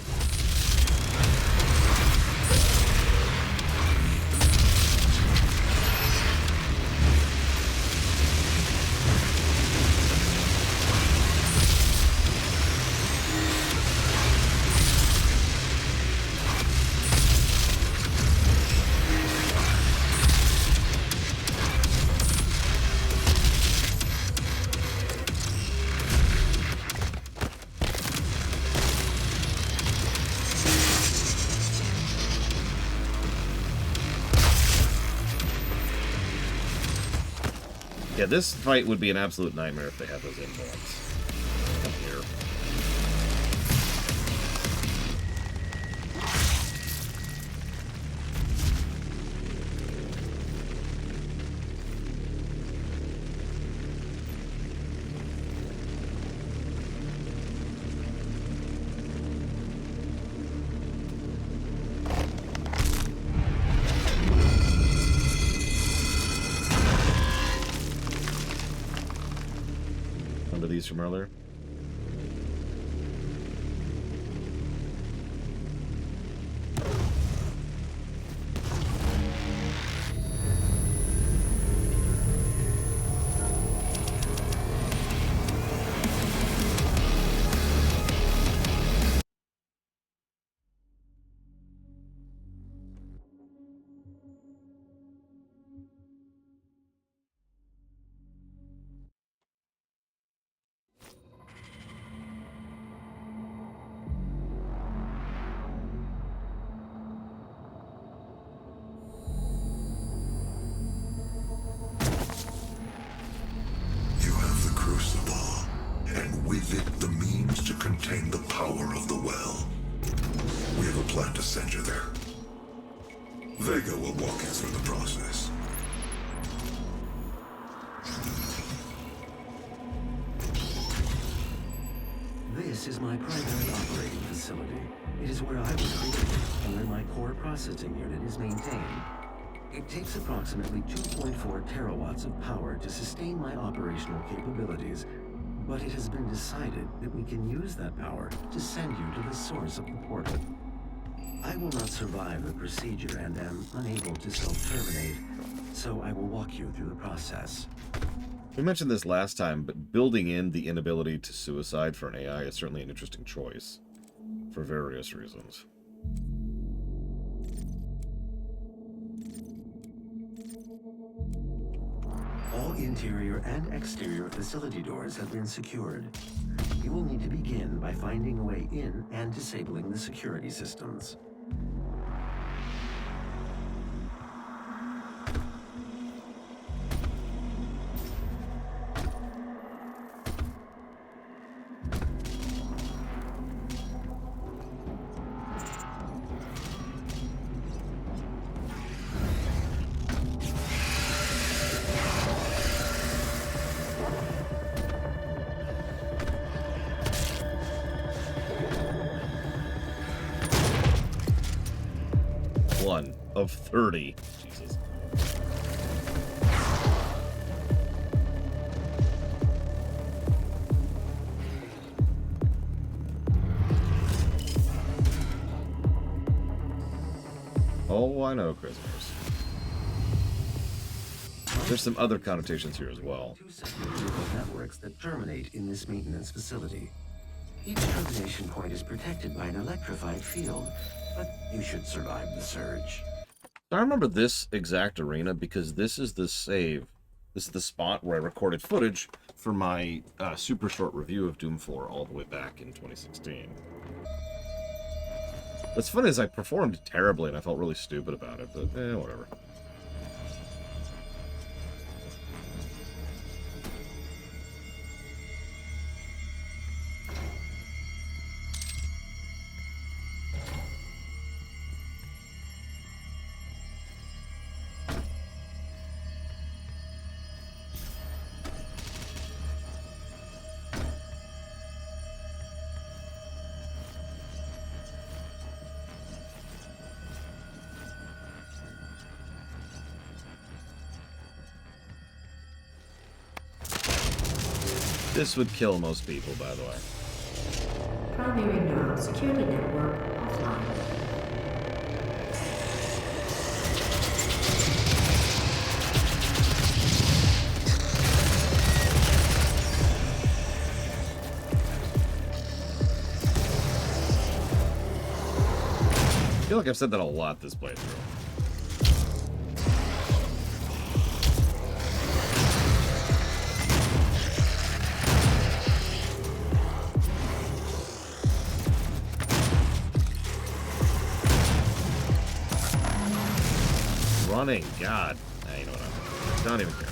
Yeah, this fight would be an absolute nightmare if they had those invulns up here. These from earlier. Contain the power of the well. We have a plan to send you there. Vega will walk you through the process. This is my primary operating facility. It is where I was created and where my core processing unit is maintained. It takes approximately 2.4 terawatts of power to sustain my operational capabilities. But it has been decided that we can use that power to send you to the source of the portal. I will not survive the procedure and am unable to self-terminate, so I will walk you through the process. We mentioned this last time, but building in the inability to suicide for an AI is certainly an interesting choice, for various reasons. All interior and exterior facility doors have been secured. You will need to begin by finding a way in and disabling the security systems. One of 30. Jesus. Oh, I know, Christmas. There's some other connotations here as well. Two separate neural networks that terminate in this maintenance facility. Each termination point is protected by an electrified field, but you should survive the surge. I remember this exact arena because this is the save. This is the spot where I recorded footage for my super short review of Doom 4 all the way back in 2016. What's funny is I performed terribly and I felt really stupid about it, but whatever. This would kill most people, by the way. Primary neural security network offline. I feel like I've said that a lot this playthrough. Running, God. Nah, you know what don't even care.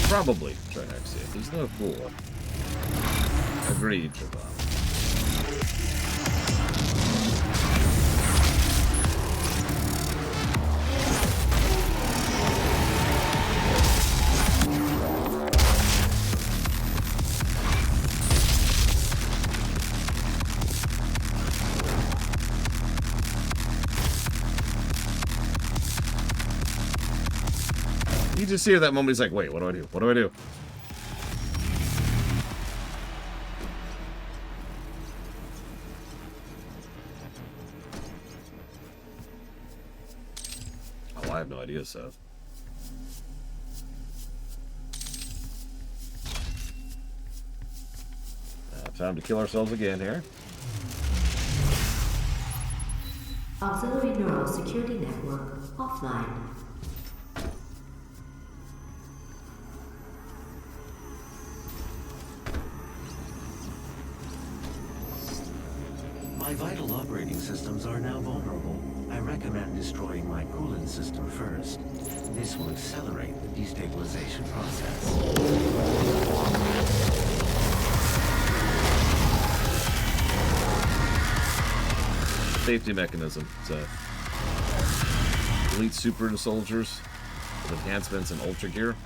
Probably try Nexium. He's no fool. Agreed, Javon. You just hear that moment, he's like, wait, what do I do? What do I do? Oh, I have no idea, Seth. Time to kill ourselves again here. Auxiliary neural security network offline. My vital operating systems are now vulnerable. I recommend destroying my coolant system first. This will accelerate the destabilization process. Safety mechanism. It's a elite super soldiers with enhancements and ultra gear.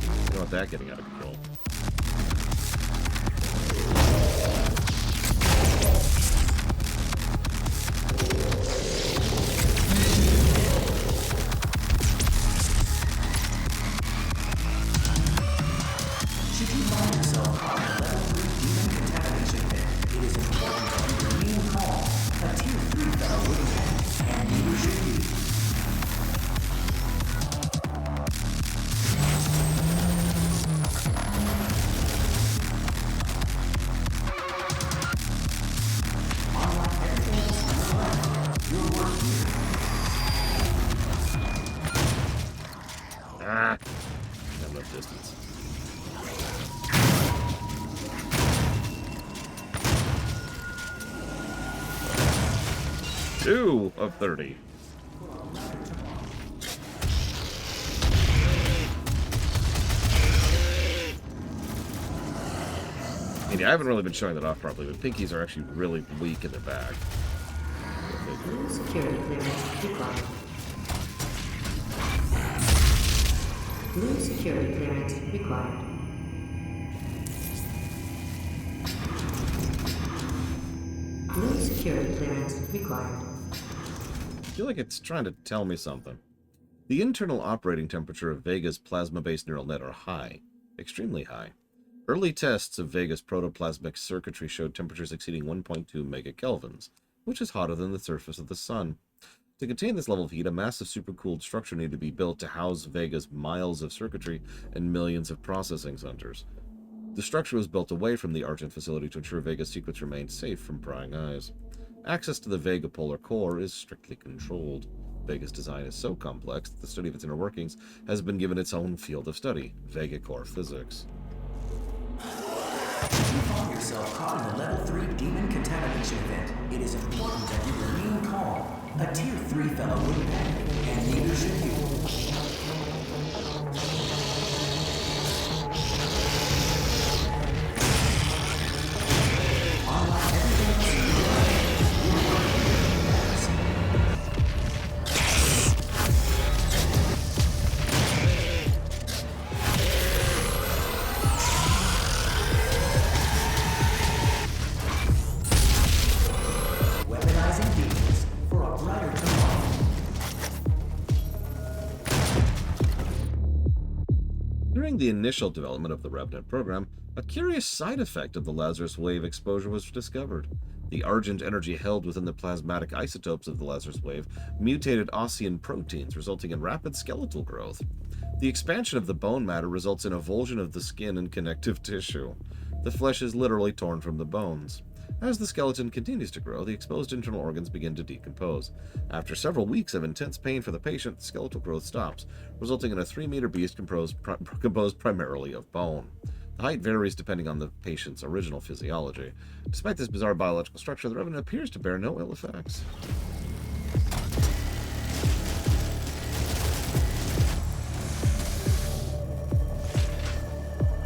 You don't want that getting out of control. Distance. 2 of 30. And yeah, I haven't really been showing that off properly, but pinkies are actually really weak in their back. Security clearance required. Blue security clearance required. Blue security clearance required. I feel like it's trying to tell me something. The internal operating temperature of Vega's plasma-based neural net are high, extremely high. Early tests of Vega's protoplasmic circuitry showed temperatures exceeding 1.2 megakelvins, which is hotter than the surface of the sun. To contain this level of heat, a massive supercooled structure needed to be built to house Vega's miles of circuitry and millions of processing centers. The structure was built away from the Argent facility to ensure Vega's secrets remained safe from prying eyes. Access to the Vega polar core is strictly controlled. Vega's design is so complex that the study of its inner workings has been given its own field of study, Vega core physics. If you find yourself caught in a level 3 demon contamination event, it is important that you remain calm. A tier 3 fellow wouldn't panic, and neither should you. Unlike everything else in your life, you are working with During the initial development of the Revenant program, a curious side effect of the Lazarus wave exposure was discovered. The argent energy held within the plasmatic isotopes of the Lazarus wave mutated Ossian proteins, resulting in rapid skeletal growth. The expansion of the bone matter results in avulsion of the skin and connective tissue. The flesh is literally torn from the bones. As the skeleton continues to grow, the exposed internal organs begin to decompose. After several weeks of intense pain for the patient, skeletal growth stops, resulting in a 3-meter beast composed primarily of bone. The height varies depending on the patient's original physiology. Despite this bizarre biological structure, the Revenant appears to bear no ill effects.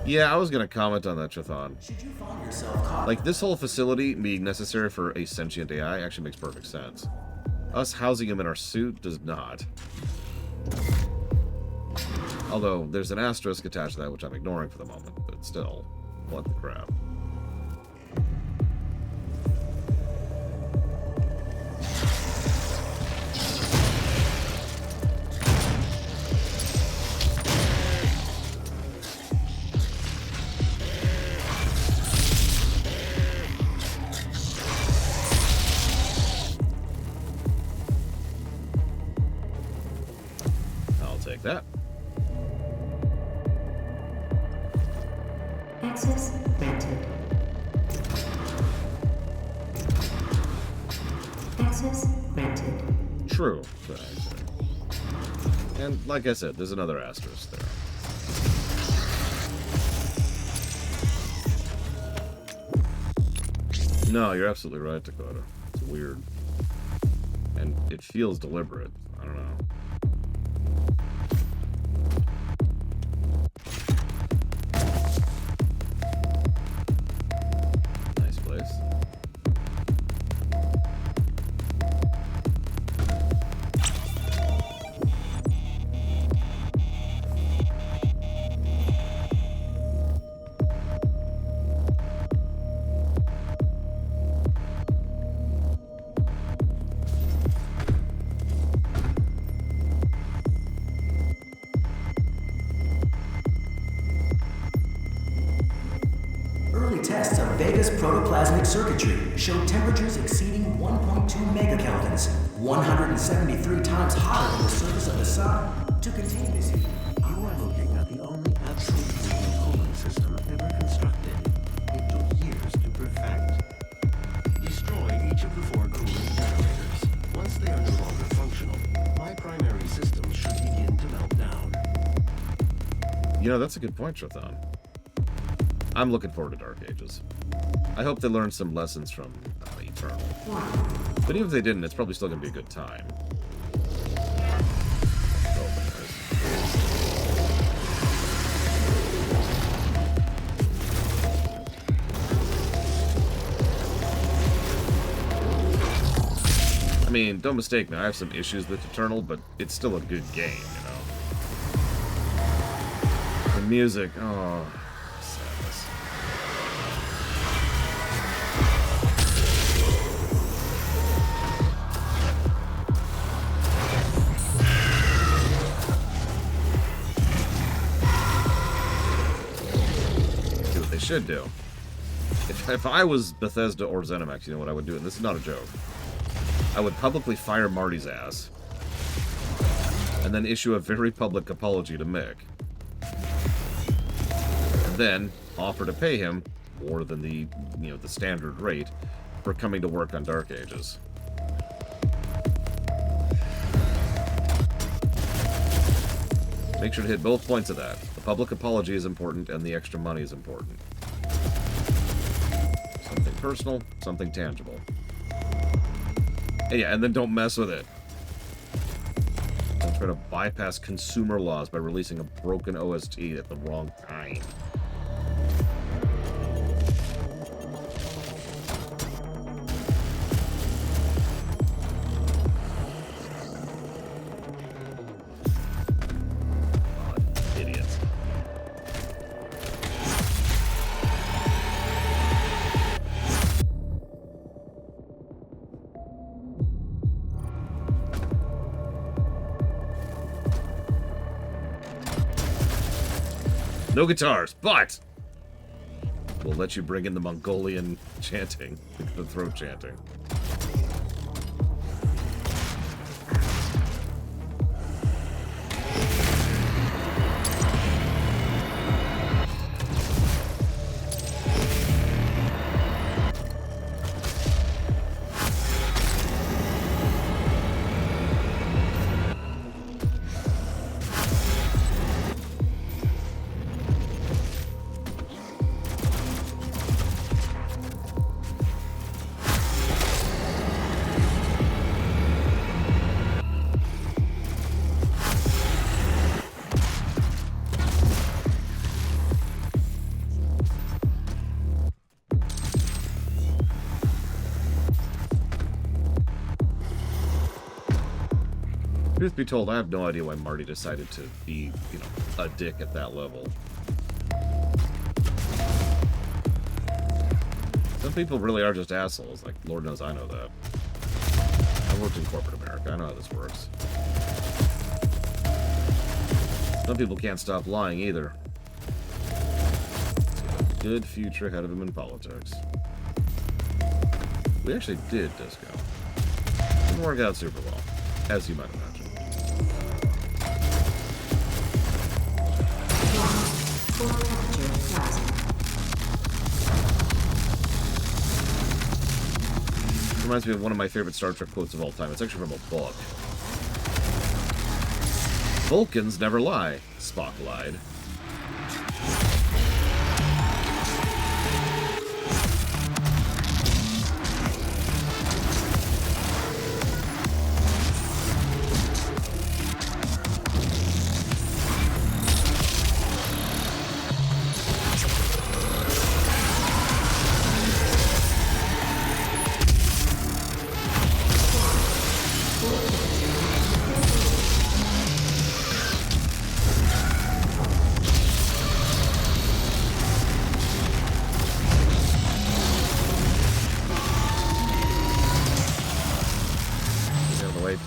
Yeah, I was going to comment on that, Chthon. Should you find yourself caught Like, this whole facility being necessary for a sentient AI actually makes perfect sense. Us housing him in our suit does not. Although, there's an asterisk attached to that, which I'm ignoring for the moment, but still, what the crap. I'll take that. Access granted. Access granted. True. And like I said, there's another asterisk there. No, you're absolutely right, Dakota. It's weird. And it feels deliberate. I don't know. Nice place. Early tests of Vega's protoplasmic circuitry showed temperatures exceeding 1.2 megakelvins, 173 times hotter than the surface of the sun. To contain this heat, You are looking at the only absolute breathing cooling system ever constructed. It took years to perfect. Destroy each of the 4 cooling generators. Once they are no longer functional, my primary systems should begin to melt down. You know, that's a good point, Chthon. I'm looking forward to Dark Ages. I hope they learn some lessons from Eternal. But even if they didn't, it's probably still going to be a good time. Oh, nice. I mean, don't mistake me, I have some issues with Eternal, but it's still a good game, you know? The music, oh... sadness. Do what they should do. If I was Bethesda or ZeniMax, you know what I would do, and this is not a joke. I would publicly fire Marty's ass, and then issue a very public apology to Mick. And then offer to pay him more than the, the standard rate for coming to work on Dark Ages. Make sure to hit both points of that. The public apology is important, and the extra money is important. Something personal, something tangible. And yeah, and then don't mess with it. Don't try to bypass consumer laws by releasing a broken OST at the wrong time. Idiots. No guitars, but we'll let you bring in the Mongolian chanting, the throat chanting. Truth be told, I have no idea why Marty decided to be, you know, a dick at that level. Some people really are just assholes. Like, Lord knows I know that. I worked in corporate America. I know how this works. Some people can't stop lying either. Good future ahead of him in politics. We actually did disco. Didn't work out super well, as you might imagine. Reminds me of one of my favorite Star Trek quotes of all time. It's actually from a book. Vulcans never lie, Spock lied.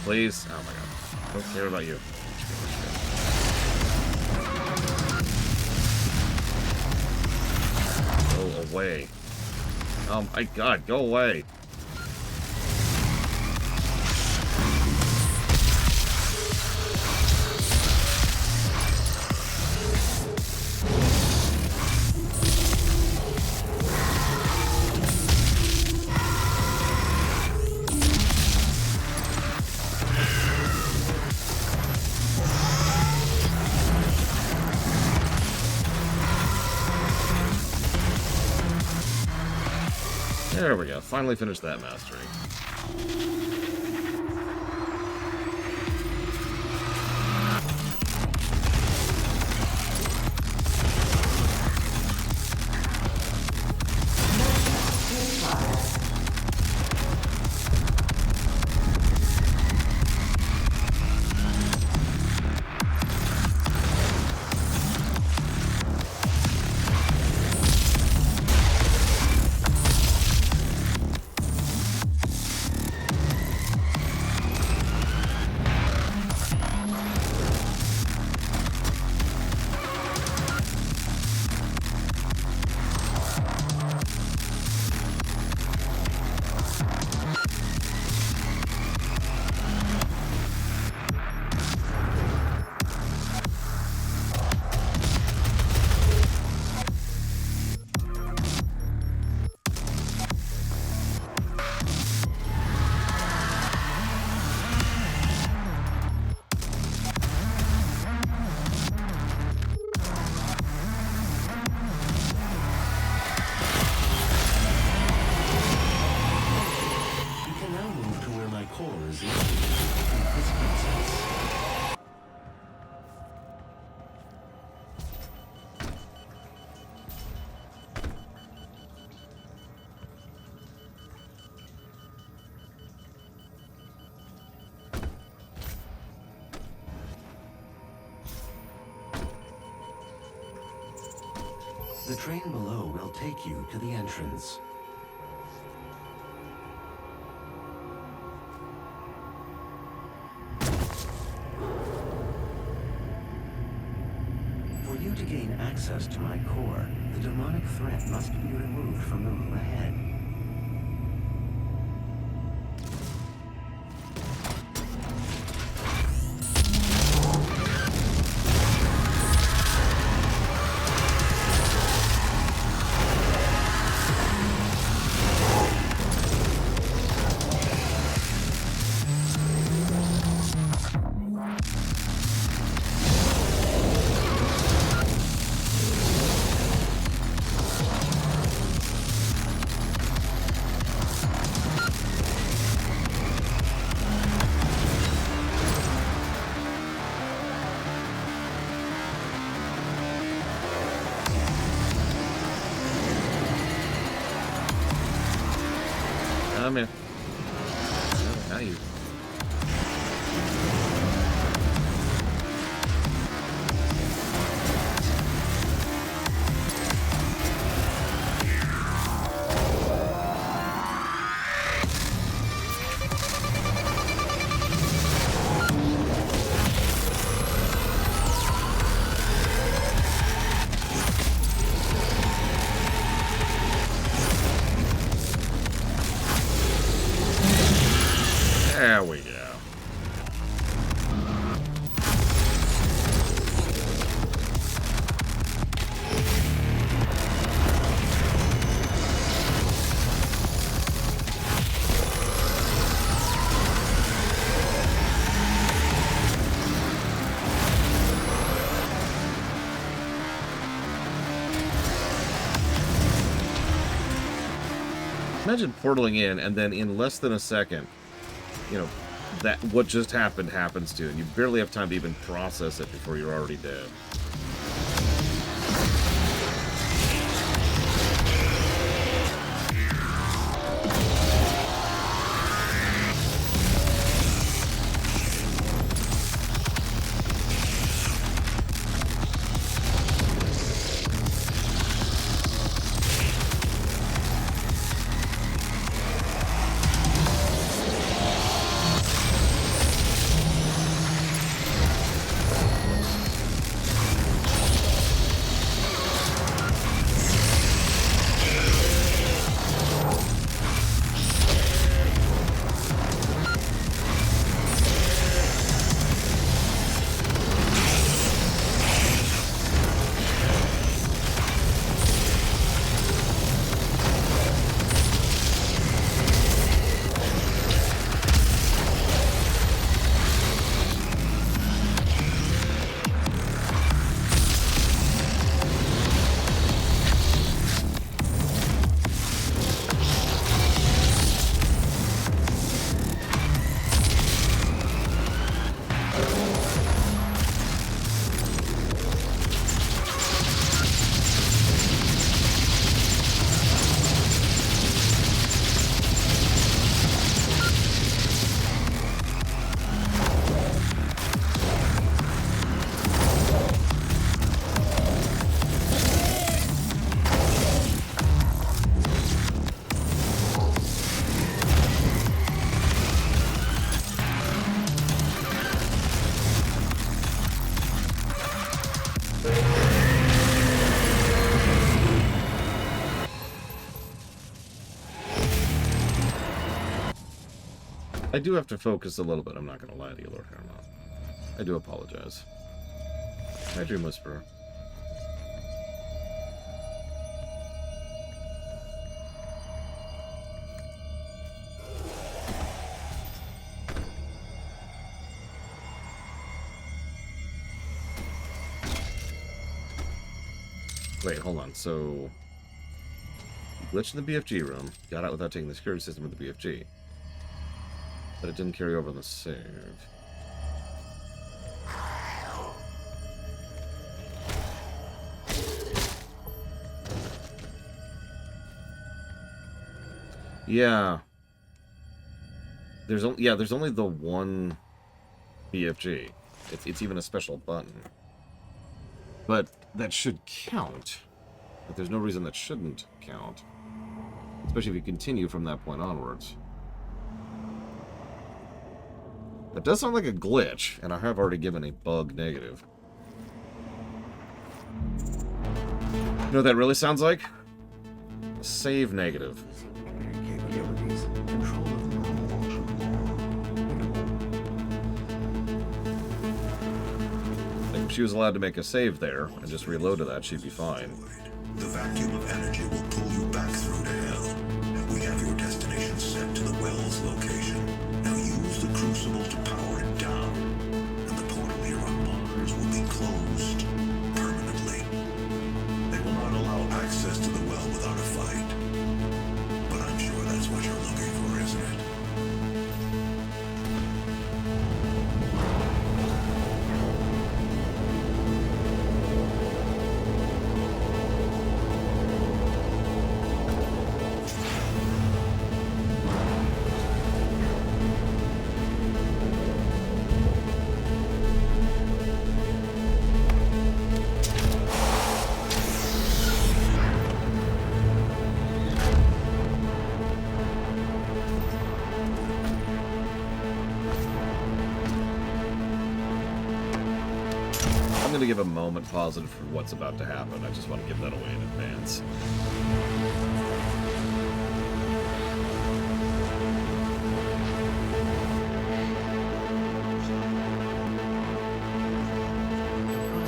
Please? Oh my god. Don't care about you. Go away. Oh my god, go away. There we go. Finally finished that mastery. The train below will take you to the entrance. For you to gain access to my core, the demonic threat must be removed from the room ahead. Come here. Now you. There we go. Imagine portaling in and then in less than a second, you know, that what just happened happens to you, and you barely have time to even process it before you're already dead. I do have to focus a little bit, I'm not going to lie to you, Lord Harmon. I do apologize. Hi, Dream Whisperer. Wait, hold on. So, you glitched in the BFG room, got out without taking the security system of the BFG. But it didn't carry over on the save. Yeah. There's only the one BFG. It's even a special button. But that should count. But there's no reason that shouldn't count. Especially if you continue from that point onwards. That does sound like a glitch, and I have already given a bug negative. You know what that really sounds like? Save negative. Capabilities, control of Like, if she was allowed to make a save there and just reload to that, she'd be fine. The vacuum of energy will pull you back through to hell. We have your destination set to the well's location. Now use the crucible to power it down, and the portal here on Mars will be closed permanently. They will not allow access to the well without a fight. But I'm sure that's what you're looking for, isn't it? I'm going to give a moment positive for what's about to happen. I just want to give that away in advance.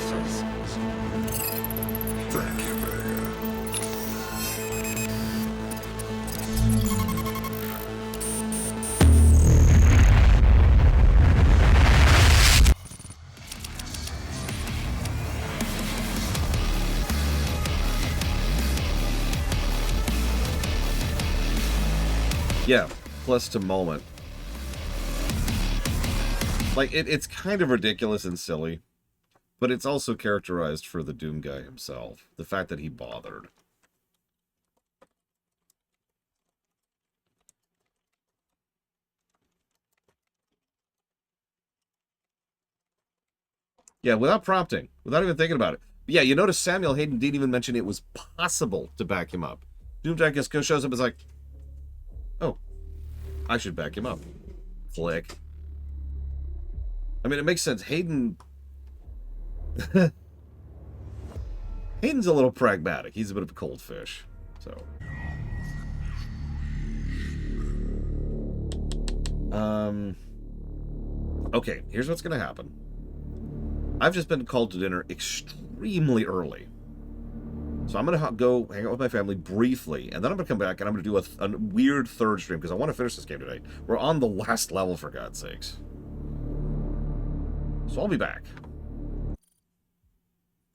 process. Thank you, Vega. Yeah, plus to moment. Like, it's kind of ridiculous and silly, but it's also characterized for the Doom guy himself. The fact that he bothered. Yeah, without prompting, without even thinking about it. But yeah, you notice Samuel Hayden didn't even mention it was possible to back him up. Doomjack just shows up and is like, oh, I should back him up. Flick. I mean, it makes sense. Hayden... Hayden's a little pragmatic. He's a bit of a cold fish. So... Okay, here's what's going to happen. I've just been called to dinner extremely early. So I'm going to go hang out with my family briefly, and then I'm going to come back and I'm going to do a weird third stream, because I want to finish this game today. We're on the last level, for God's sakes. So I'll be back.